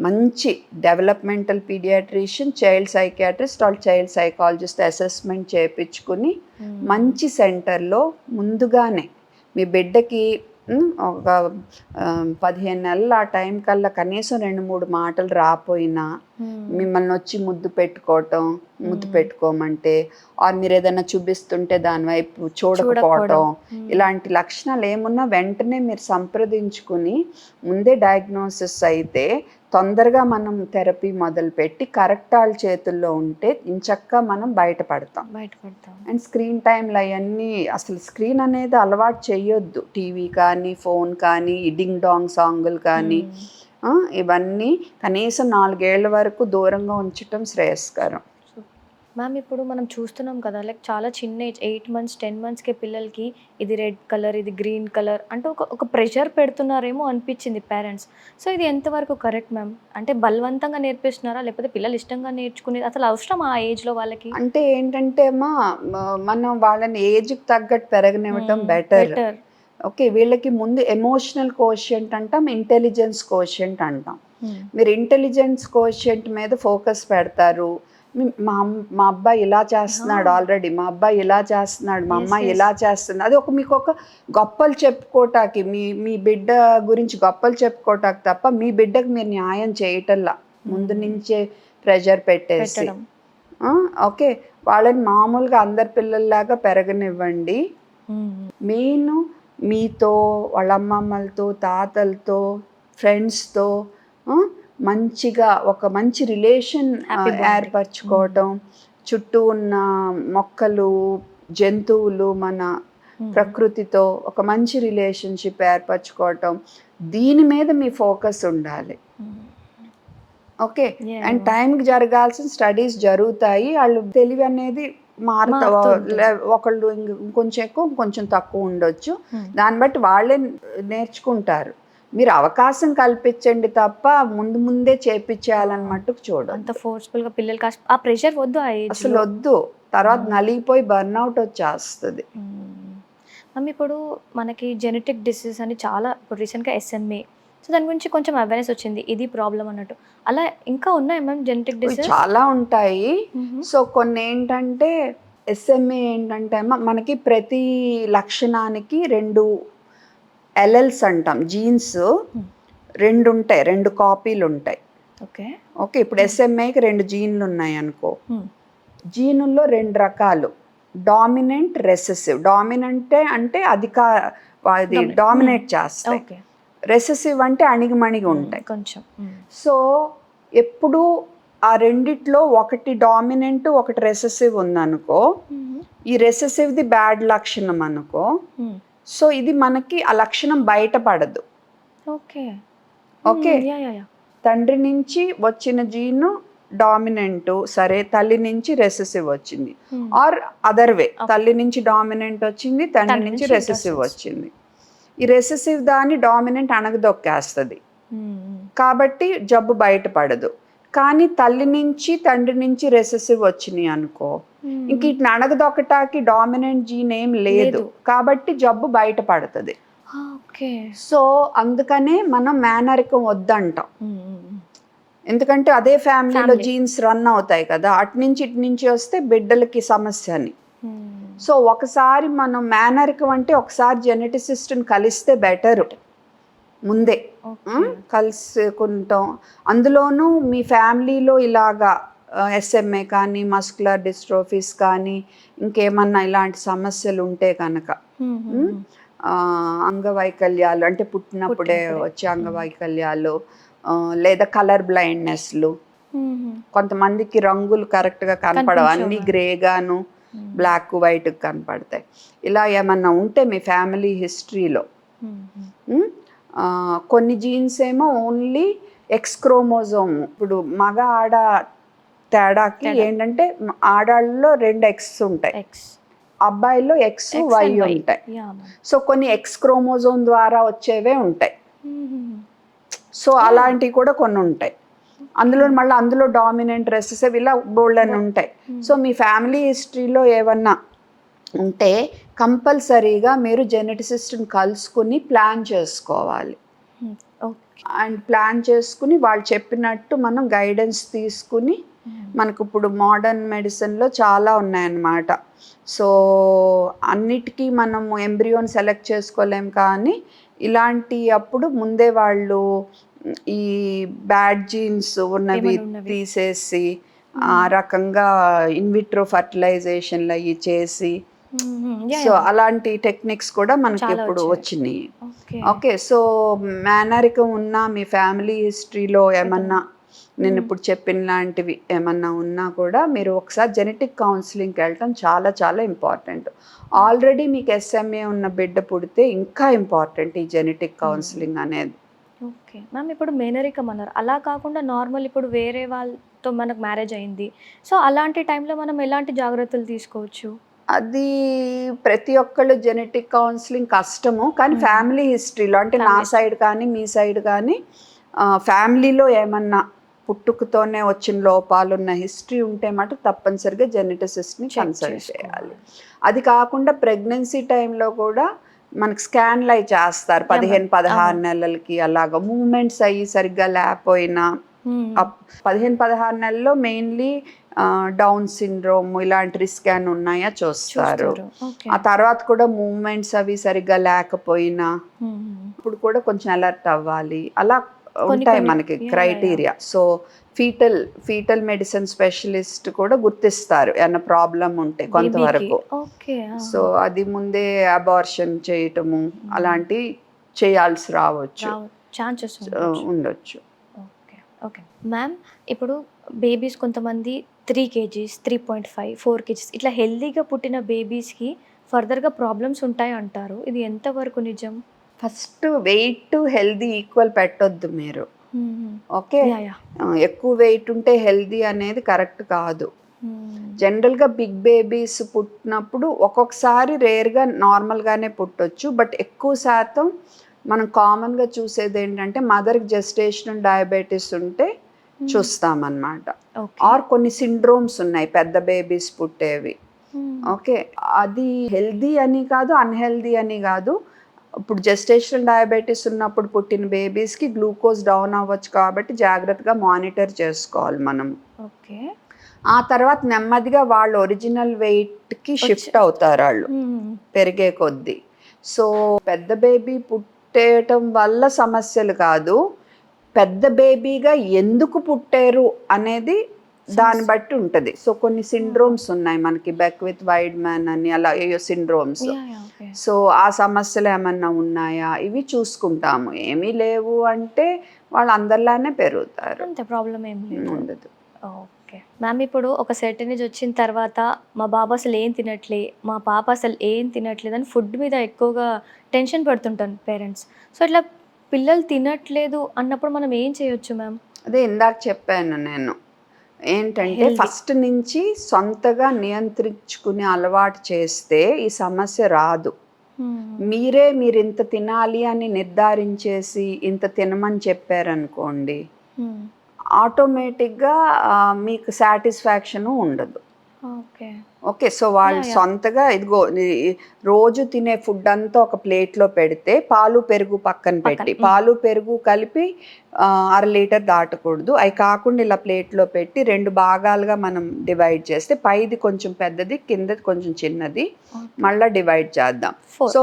మంచి developmental paediatrician, child psychiatrist or child psychologist assessment చేయించుకుని మంచి సెంటర్లో ముందుగానే మీ బిడ్డకి ఒక 15 నెలలు ఆ టైం కల్లా కనీసం 2-3 మాటలు రాపోయినా మిమ్మల్ని వచ్చి ముద్దు పెట్టుకోమంటే ఆర్ మీరు ఏదైనా చూపిస్తుంటే దాని వైపు చూడకపోవటం, ఇలాంటి లక్షణాలు ఏమున్నా వెంటనే మీరు సంప్రదించుకుని ముందే డయాగ్నోసిస్ అయితే తొందరగా మనం థెరపీ మొదలుపెట్టి కరెక్ట్ వాళ్ళ చేతుల్లో ఉంటే ఇంచక్క మనం బయటపడతాం. అండ్ స్క్రీన్ టైంలు అవన్నీ అసలు స్క్రీన్ అనేది అలవాటు చేయొద్దు. టీవీ కానీ ఫోన్ కానీ డింగ్ డాంగ్ సాంగులు కానీ ఇవన్నీ కనీసం 4 ఏళ్ల వరకు దూరంగా ఉంచటం శ్రేయస్కరం. మ్యామ్ ఇప్పుడు మనం చూస్తున్నాం కదా, లైక్ చాలా చిన్న ఏజ్ 8 months 10 monthsకే పిల్లలకి ఇది రెడ్ కలర్, ఇది గ్రీన్ కలర్ అంటే ఒక ప్రెషర్ పెడుతున్నారేమో అనిపించింది పేరెంట్స్. సో ఇది ఎంతవరకు కరెక్ట్ మ్యామ్? అంటే బలవంతంగా నేర్పిస్తున్నారా లేకపోతే పిల్లలు ఇష్టంగా నేర్చుకునేది? అసలు అవసరం ఆ ఏజ్లో వాళ్ళకి? అంటే ఏంటంటే మనం వాళ్ళని ఏజ్కి తగ్గట్టు పెరగనివ్వటం బెటర్. ఓకే, వీళ్ళకి ముందు ఎమోషనల్ కోషియంట్ అంటాం, ఇంటెలిజెన్స్ కోషియంట్ అంటాం. మీరు ఇంటెలిజెన్స్ కోషియంట్ మీద ఫోకస్ పెడతారు. మా అబ్బాయి ఇలా చేస్తున్నాడు, ఆల్రెడీ మా అబ్బాయి ఇలా చేస్తున్నాడు, మా అమ్మాయి ఇలా చేస్తుంది, అది మీకు ఒక గొప్పలు చెప్పుకోటానికి, మీ బిడ్డ గురించి గొప్పలు చెప్పుకోటానికి తప్ప మీ బిడ్డకు మీరు న్యాయం చేయటల్లా ముందు నుంచే ప్రెషర్ పెట్టేసి. ఓకే, వాళ్ళని మామూలుగా అందరి పిల్లల్లాగా పెరగనివ్వండి. మెయిన్ మీతో, వాళ్ళ అమ్మమ్మలతో, తాతలతో, ఫ్రెండ్స్తో మంచిగా ఒక మంచి రిలేషన్ ఏర్పరచుకోవటం, చుట్టూ ఉన్న మొక్కలు, జంతువులు, మన ప్రకృతితో ఒక మంచి రిలేషన్షిప్ ఏర్పరచుకోవటం, దీని మీద మీ ఫోకస్ ఉండాలి. ఓకే, అండ్ టైంకి జరగాల్సిన స్టడీస్ జరుగుతాయి. వాళ్ళు తెలివి అనేది మారుతా, ఒకళ్ళు ఇంకొంచెం ఎక్కువ ఇంకొంచెం తక్కువ ఉండొచ్చు, దాన్ని బట్టి వాళ్ళే నేర్చుకుంటారు. మీరు అవకాశం కల్పించండి తప్ప ముందే చేపించేయాలని మట్టుకు చూడండి. అంత ఫోర్స్ఫుల్గా పిల్లలకి ఆ ప్రెషర్ వద్దు, అసలు వద్దు. తర్వాత నలిగిపోయి బర్న్అవుట్ వచ్చేస్తుంది. మ్యామ్ ఇప్పుడు మనకి జెనెటిక్ డిసీజ్ అని చాలా ఇప్పుడు రీసెంట్గా SMA, సో దాని గురించి కొంచెం అవేర్నెస్ వచ్చింది, ఇది ప్రాబ్లం అన్నట్టు. అలా ఇంకా ఉన్నాయి మ్యామ్ జెనెటిక్ ఇవి డిసీజ్? చాలా ఉంటాయి. సో కొన్ని ఏంటంటే SMA ఏంటంటే మనకి ప్రతి లక్షణానికి 2 ఎలెల్స్ అంటాం, జీన్స్ 2 ఉంటాయి, 2 కాపీలు ఉంటాయి. ఓకే. ఓకే, ఇప్పుడు SMAకి 2 జీన్లు ఉన్నాయి అనుకో. జీనుల్లో 2 రకాలు, డామినెంట్, రెసెసివ్. డామినెంట్ అంటే అది డామినేట్ చేస్తాయి, ఓకే. రెసెసివ్ అంటే అణిగిమణిగి ఉంటాయి. కొంచెం సో ఎప్పుడు ఆ రెండిట్లో ఒకటి డామినెంట్ ఒకటి రెసెసివ్ ఉందనుకో, ఈ రెసెసివ్ది బ్యాడ్ లక్షణం అనుకో, సో ఇది మనకి ఆ లక్షణం బయటపడదు. ఓకే. ఓకే, తండ్రి నుంచి వచ్చిన జీను డామినెంట్, సరే తల్లి నుంచి రెసెసివ్ వచ్చింది, ఆర్ అదర్ వే, తల్లి నుంచి డామినెంట్ వచ్చింది, తండ్రి నుంచి రెసెసివ్ వచ్చింది. ఈ రెసెసివ్ దాన్ని డామినెంట్ అణగదొక్కేస్తుంది, కాబట్టి జబ్బు బయటపడదు. కానీ తల్లి నుంచి తండ్రి నుంచి రెసెసివ్ వచ్చినాయి అనుకో, ఇంక ఇట్లా అణగదొక్కటానికి డామినెంట్ జీన్ ఏం లేదు, కాబట్టి జబ్బు బయటపడుతుంది. సో అందుకనే మనం మేనరికం వద్దంటాం, ఎందుకంటే అదే ఫ్యామిలీలో జీన్స్ రన్ అవుతాయి కదా, అటు నుంచి ఇటు నుంచి వస్తే బిడ్డలకి సమస్య అని. సో ఒకసారి మనం మేనరికం అంటే ఒకసారి జెనెటిసిస్ట్ని కలిస్తే బెటర్, ముందే కలుసుకుంటాం. అందులోనూ మీ ఫ్యామిలీలో ఇలాగా SMA కానీ మస్కులర్ డిస్ట్రోఫీస్ కానీ ఇంకేమన్నా ఇలాంటి సమస్యలు ఉంటే కనుక, అంగవైకల్యాలు అంటే పుట్టినప్పుడే వచ్చే అంగవైకల్యాలు, లేదా కలర్ బ్లైండ్నెస్లు, కొంతమందికి రంగులు కరెక్ట్గా కనపడవు, అన్నీ గ్రేగాను బ్లాక్ వైట్ కనపడతాయి. ఇలా ఏమన్నా ఉంటే మీ ఫ్యామిలీ హిస్టరీలో, కొన్ని జీన్స్ ఏమో ఓన్లీ X క్రోమోజోమ్, ఇప్పుడు మగ ఆడ తేడాకి ఏంటంటే ఆడాళ్ళలో 2 X ఉంటాయి, అబ్బాయిలో X Y ఉంటాయి. సో కొన్ని X క్రోమోజోమ్ ద్వారా వచ్చేవే ఉంటాయి. సో అలాంటివి కూడా కొన్ని ఉంటాయి. అందులో డామినెంట్, రెసెసివ్ ఇలా బోల్డ్ అని ఉంటాయి. సో మీ ఫ్యామిలీ హిస్టరీలో ఏమన్నా ఉంటే కంపల్సరీగా మీరు జెనెటిసిస్ట్ని కలుసుకుని ప్లాన్ చేసుకోవాలి. అండ్ ప్లాన్ చేసుకుని వాళ్ళు చెప్పినట్టు మనం గైడెన్స్ తీసుకుని, మనకు ఇప్పుడు మోడర్న్ మెడిసిన్లో చాలా ఉన్నాయన్నమాట. సో అన్నిటికీ మనము ఎంబ్రియోని సెలెక్ట్ చేసుకోలేం, కానీ ఇలాంటి అప్పుడు ముందే వాళ్ళు ఈ బ్యాడ్ జీన్స్ ఉన్నవి తీసేసి ఆ రకంగా ఇన్విట్రో ఫర్టిలైజేషన్లు అవి చేసి, సో అలాంటి టెక్నిక్స్ కూడా మనకి ఇప్పుడు వచ్చినాయి. ఓకే, సో మేనరికం ఉన్న మీ ఫ్యామిలీ హిస్టరీలో ఏమన్నా నేను ఇప్పుడు చెప్పిన లాంటివి ఏమన్నా ఉన్నా కూడా మీరు ఒకసారి జెనెటిక్ కౌన్సిలింగ్కి వెళ్ళటం చాలా చాలా ఇంపార్టెంట్. ఆల్రెడీ మీకు SMA ఉన్న బిడ్డ పుడితే ఇంకా ఇంపార్టెంట్ ఈ జెనెటిక్ కౌన్సిలింగ్ అనేది. ఓకే మ్యామ్, ఇప్పుడు మేనరికం అన్నారు, అలా కాకుండా నార్మల్ ఇప్పుడు వేరే వాళ్ళతో మనకు మ్యారేజ్ అయింది, సో అలాంటి టైంలో మనం ఎలాంటి జాగ్రత్తలు తీసుకోవచ్చు? అది ప్రతి ఒక్కళ్ళు జెనెటిక్ కౌన్సిలింగ్ కష్టము, కానీ ఫ్యామిలీ హిస్టరీలో అంటే నా సైడ్ కానీ మీ సైడ్ కానీ ఫ్యామిలీలో ఏమన్నా పుట్టుకతోనే వచ్చిన లోపాలు ఉన్న హిస్టరీ ఉంటే మాట తప్పనిసరిగా జెనెటిసిస్ట్ని కన్సల్ట్ చేయాలి. అది కాకుండా ప్రెగ్నెన్సీ టైంలో కూడా మనకి స్కాన్లు అవి చేస్తారు 15-16 నెలలకి, అలాగా మూమెంట్స్ అయ్యి సరిగ్గా లేకపోయినా 15-16 నెలల్లో మెయిన్లీ డౌన్ సిండ్రోమ్ ఇలాంటి స్కాన్ ఉన్నాయా చూస్తారు. ఆ తర్వాత కూడా మూమెంట్స్ అవి సరిగ్గా లేకపోయినా ఇప్పుడు కూడా కొంచెం అలర్ట్ అవ్వాలి. అలా ఉంటాయి మనకి criteria. So fetal medicine specialist కూడా గుర్తిస్తారు ఏమన్నా ప్రాబ్లం ఉంటే కొంతవరకు. సో అది ముందే అబార్షన్ చేయటము అలాంటివి చేయాల్సి రావచ్చు, ఉండొచ్చు. ఓకే మ్యామ్, ఇప్పుడు బేబీస్ కొంతమంది 3 kgs, 3.5, 4 kgs ఇట్లా హెల్దీగా పుట్టిన బేబీస్కి ఫర్దర్గా ప్రాబ్లమ్స్ ఉంటాయి అంటారు, ఇది ఎంతవరకు నిజం? ఫస్ట్ వెయిట్ హెల్దీ ఈక్వల్ పెట్టొద్దు మీరు. ఓకే, ఎక్కువ వెయిట్ ఉంటే హెల్దీ అనేది కరెక్ట్ కాదు. జనరల్గా బిగ్ బేబీస్ పుట్టినప్పుడు ఒక్కొక్కసారి రేర్గా నార్మల్గానే పుట్టొచ్చు, బట్ ఎక్కువ శాతం మనం కామన్గా చూసేది ఏంటంటే మదర్కి జెస్టేషనల్ డయాబెటీస్ ఉంటే చూస్తామన్నమాట. ఆర్ కొన్ని సిండ్రోమ్స్ ఉన్నాయి పెద్ద బేబీస్ పుట్టేవి, ఓకే, అది హెల్దీ అని కాదు, అన్హెల్దీ అని కాదు. ఇప్పుడు జెస్టేషనల్ డయాబెటీస్ ఉన్నప్పుడు పుట్టిన బేబీస్కి గ్లూకోజ్ డౌన్ అవ్వచ్చు కాబట్టి జాగ్రత్తగా మానిటర్ చేసుకోవాలి మనం. ఓకే. ఆ తర్వాత నెమ్మదిగా వాళ్ళు ఒరిజినల్ వెయిట్కి షిఫ్ట్ అవుతారు వాళ్ళు పెరిగే కొద్దీ. సో పెద్ద బేబీ పుట్టేయటం వల్ల సమస్యలు కాదు, పెద్ద బేబీగా ఎందుకు పుట్టారు అనేది దాన్ని బట్టి ఉంటుంది. సో కొన్ని సిండ్రోమ్స్ ఉన్నాయి మనకి, బెక్విత్ వైడ్మ్యాన్ అని అలా ఏయో సిండ్రోమ్స్. సో ఆ సమస్యలు ఏమన్నా ఉన్నాయా ఇవి చూసుకుంటాము. ఏమీ లేవు అంటే వాళ్ళు అందరిలానే పెరుగుతారు, అంతే, ప్రాబ్లం ఏం లేదు. ఉండదు. ఓకే మ్యామ్, ఇప్పుడు ఒక సర్టెన్ ఏజ్ వచ్చిన తర్వాత మా బాబు అసలు ఏం తినట్లే, మా పాప అసలు ఏం తినట్లేదు అని ఫుడ్ మీద ఎక్కువగా టెన్షన్ పడుతుంటాను పేరెంట్స్. సో ఇట్లా పిల్లలు తినట్లేదు అన్నప్పుడు మనం ఏం చేయొచ్చు మ్యామ్? అదే ఇందాక చెప్పాను నేను, ఏంటంటే Healthy. ఫస్ట్ నుంచి సొంతగా నియంత్రించుకునే అలవాటు చేస్తే ఈ సమస్య రాదు. మీరు ఇంత తినాలి అని నిర్ధారించేసి ఇంత తినమని చెప్పారనుకోండి, ఆటోమేటిక్గా మీకు సాటిస్ఫాక్షను ఉండదు. ఓకే. ఓకే, సో వాళ్ళు Yeah. సొంతగా ఇదిగో రోజు తినే ఫుడ్ అంతా ఒక ప్లేట్లో పెడితే పాలు పెరుగు పక్కన పెట్టి, పాలు పెరుగు కలిపి 1/2 లీటర్ దాటకూడదు. అవి కాకుండా ఇలా ప్లేట్లో పెట్టి 2 భాగాలుగా మనం డివైడ్ చేస్తే పైది కొంచెం పెద్దది, కిందది కొంచెం చిన్నది, మళ్ళీ డివైడ్ చేద్దాం. సో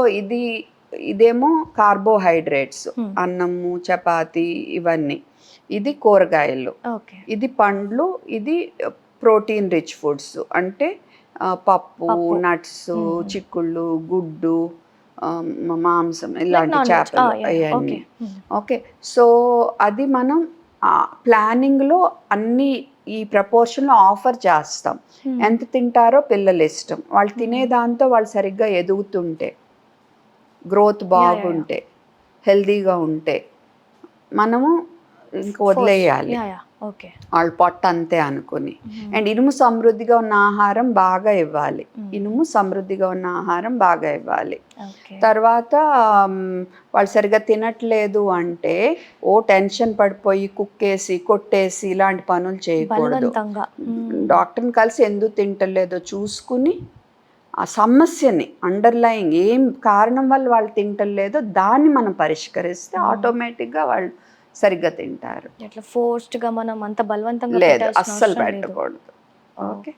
ఇదేమో కార్బోహైడ్రేట్స్, అన్నము, చపాతి, ఇవన్నీ. ఇది కూరగాయలు, ఇది పండ్లు, ఇది ప్రోటీన్ రిచ్ ఫుడ్స్ అంటే పప్పు, నట్స్, చిక్కుళ్ళు, గుడ్డు, మాంసం, ఇలాంటి చేపలు అవన్నీ. ఓకే, సో అది మనం ప్లానింగ్లో అన్ని ఈ ప్రపోర్షన్లో ఆఫర్ చేస్తాం. ఎంత తింటారో పిల్లలు ఇష్టం, వాళ్ళు తినేదాంతో వాళ్ళు సరిగ్గా ఎదుగుతుంటే, గ్రోత్ బాగుంటే, హెల్దీగా ఉంటే మనము ఇంక వదిలేయాలి వాళ్ళ పొట్ట అంతే అనుకుని. అండ్ ఇనుము సమృద్ధిగా ఉన్న ఆహారం బాగా ఇవ్వాలి, ఇనుము సమృద్ధిగా ఉన్న ఆహారం బాగా ఇవ్వాలి. తర్వాత వాళ్ళు సరిగ్గా తినట్లేదు అంటే టెన్షన్ పడిపోయి కుక్కేసి కొట్టేసి ఇలాంటి పనులు చేయకూడదు. డాక్టర్ని కలిసి ఎందుకు తింటలేదో చూసుకుని ఆ సమస్యని, అండర్లయింగ్ ఏం కారణం వల్ల వాళ్ళు తింటలేదో దాన్ని మనం పరిష్కరిస్తే ఆటోమేటిక్గా వాళ్ళు సరిగ్గా తింటారు. అట్లా ఫోర్స్డ్గా మనం అంత బలవంతంగా లేదు, అస్సలు పెట్టకూడదు. ఓకే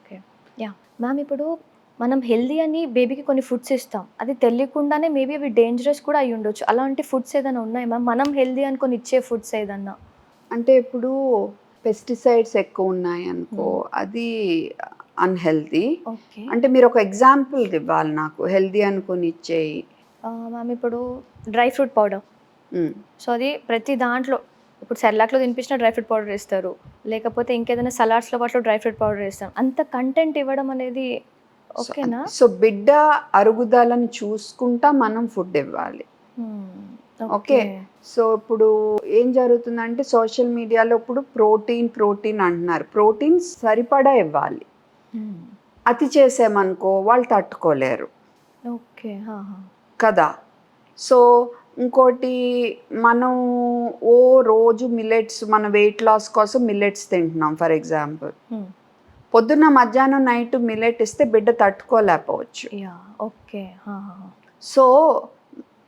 యా మ్యామ్, ఇప్పుడు మనం హెల్దీ అని బేబీకి కొన్ని ఫుడ్స్ ఇస్తాం, అది తెలియకుండానే మేబీ అవి డేంజరస్ కూడా అయి ఉండొచ్చు. అలాంటి ఫుడ్స్ ఏదైనా ఉన్నాయి మ్యామ్, మనం హెల్దీ అనుకొని ఇచ్చే ఫుడ్స్ ఏదన్నా? అంటే ఇప్పుడు పెస్టిసైడ్స్ ఎక్కువ ఉన్నాయి అనుకో, అది అన్హెల్దీ. అంటే మీరు ఒక ఎగ్జాంపుల్ ఇవ్వాలి నాకు, హెల్దీ అనుకొని ఇచ్చేయి. మ్యామ్ ఇప్పుడు డ్రై ఫ్రూట్ పౌడర్, సో అది ప్రతి దాంట్లో ఇప్పుడు సెర్లాక్లో తినిపించిన డ్రై ఫ్రూట్ పౌడర్ వేస్తారు, లేకపోతే ఇంకేదైనా సలాడ్స్లో వాటిలో డ్రై ఫ్రూట్ పౌడర్ వేస్తాం. అంత కంటెంట్ ఇవ్వడం అనేది ఓకేనా? సో బిడ్డ అరుగుదలను చూసుకుంటా మనం ఫుడ్ ఇవ్వాలి. ఓకే, సో ఇప్పుడు ఏం జరుగుతుందంటే సోషల్ మీడియాలో ఇప్పుడు ప్రోటీన్ అంటున్నారు. ప్రోటీన్ సరిపడా ఇవ్వాలి, అతి చేసామనుకో వాళ్ళు తట్టుకోలేరు. ఓకే కదా. సో ఇంకోటి, మనం రోజు మిల్లెట్స్, మన వెయిట్ లాస్ కోసం మిల్లెట్స్ తింటున్నాం ఫర్ ఎగ్జాంపుల్. పొద్దున్న మధ్యాహ్నం నైట్ మిల్లెట్ ఇస్తే బిడ్డ తట్టుకోలేకపోవచ్చు. ఓకే, సో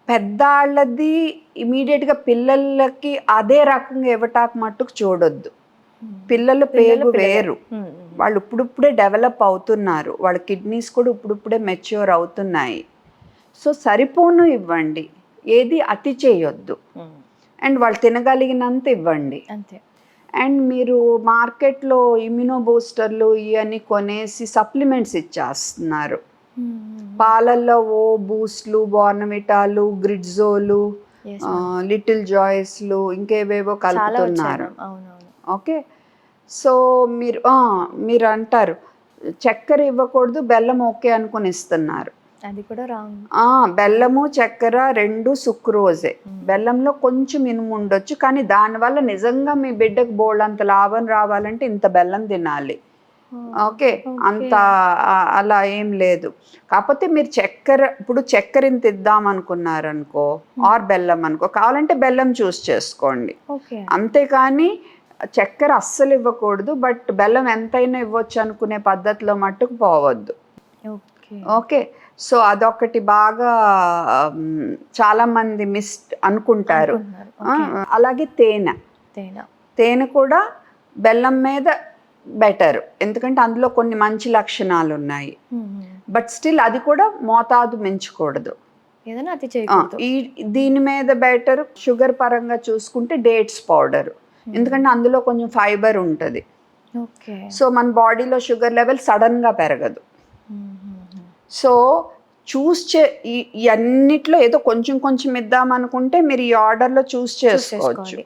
పెద్దాళ్ళది ఇమీడియట్గా పిల్లలకి అదే రకంగా ఇవ్వటానికి మట్టుకు చూడొద్దు. పిల్లలు పేగు వేరు, వాళ్ళు ఇప్పుడిప్పుడే డెవలప్ అవుతున్నారు, వాళ్ళ కిడ్నీస్ కూడా ఇప్పుడిప్పుడే మెచ్యూర్ అవుతున్నాయి. సో సరిపోను ఇవ్వండి, ఏది అతి చేయొద్దు. అండ్ వాళ్ళు తినగలిగినంత ఇవ్వండి అంతే. అండ్ మీరు మార్కెట్లో ఇమ్యూనో బూస్టర్లు ఇవన్నీ కొనేసి సప్లిమెంట్స్ ఇచ్చేస్తున్నారు. పాలల్లో బూస్ట్లు, బోర్నవిటాలు, గ్రిడ్జోలు, లిటిల్ జాయ్స్లు, ఇంకేవేవో కలుపుతున్నారు. ఓకే, సో మీరు అంటారు చక్కెర ఇవ్వకూడదు, బెల్లం ఓకే అనుకుని ఇస్తున్నారు. అది కూడా రాంగ్. బెల్లము చక్కెర 2 సుక్రోజే. బెల్లంలో కొంచెం ఇనుము ఉండొచ్చు, కానీ దానివల్ల నిజంగా మీ బిడ్డకు బోల్డంత లాభం రావాలంటే ఇంత బెల్లం తినాలి. ఓకే, అంత అలా ఏం లేదు. కాకపోతే మీరు ఇప్పుడు చక్కెర ఇంత ఇద్దాం అనుకున్నారనుకో, ఆర్ బెల్లం అనుకో, కావాలంటే బెల్లం చూస్ చేసుకోండి. అంతేకాని చక్కెర అస్సలు ఇవ్వకూడదు, బట్ బెల్లం ఎంతైనా ఇవ్వచ్చు అనుకునే పద్ధతిలో మట్టుకు పోవద్దు. ఓకే. సో అదొకటి బాగా చాలా మంది అనుకుంటారు. అలాగే తేనె కూడా బెల్లం మీద బెటర్, ఎందుకంటే అందులో కొన్ని మంచి లక్షణాలు ఉన్నాయి. బట్ స్టిల్ అది కూడా మోతాదు మించకూడదు. దీని మీద బెటర్ షుగర్ పరంగా చూసుకుంటే డేట్స్ పౌడర్, ఎందుకంటే అందులో కొంచెం ఫైబర్ ఉంటుంది. సో మన బాడీలో షుగర్ లెవెల్ సడన్గా పెరగదు. సో ఈ అన్నిట్లో ఏదో కొంచెం కొంచెం ఇద్దామనుకుంటే మీరు ఈ ఆర్డర్లో చేసుకోవచ్చు.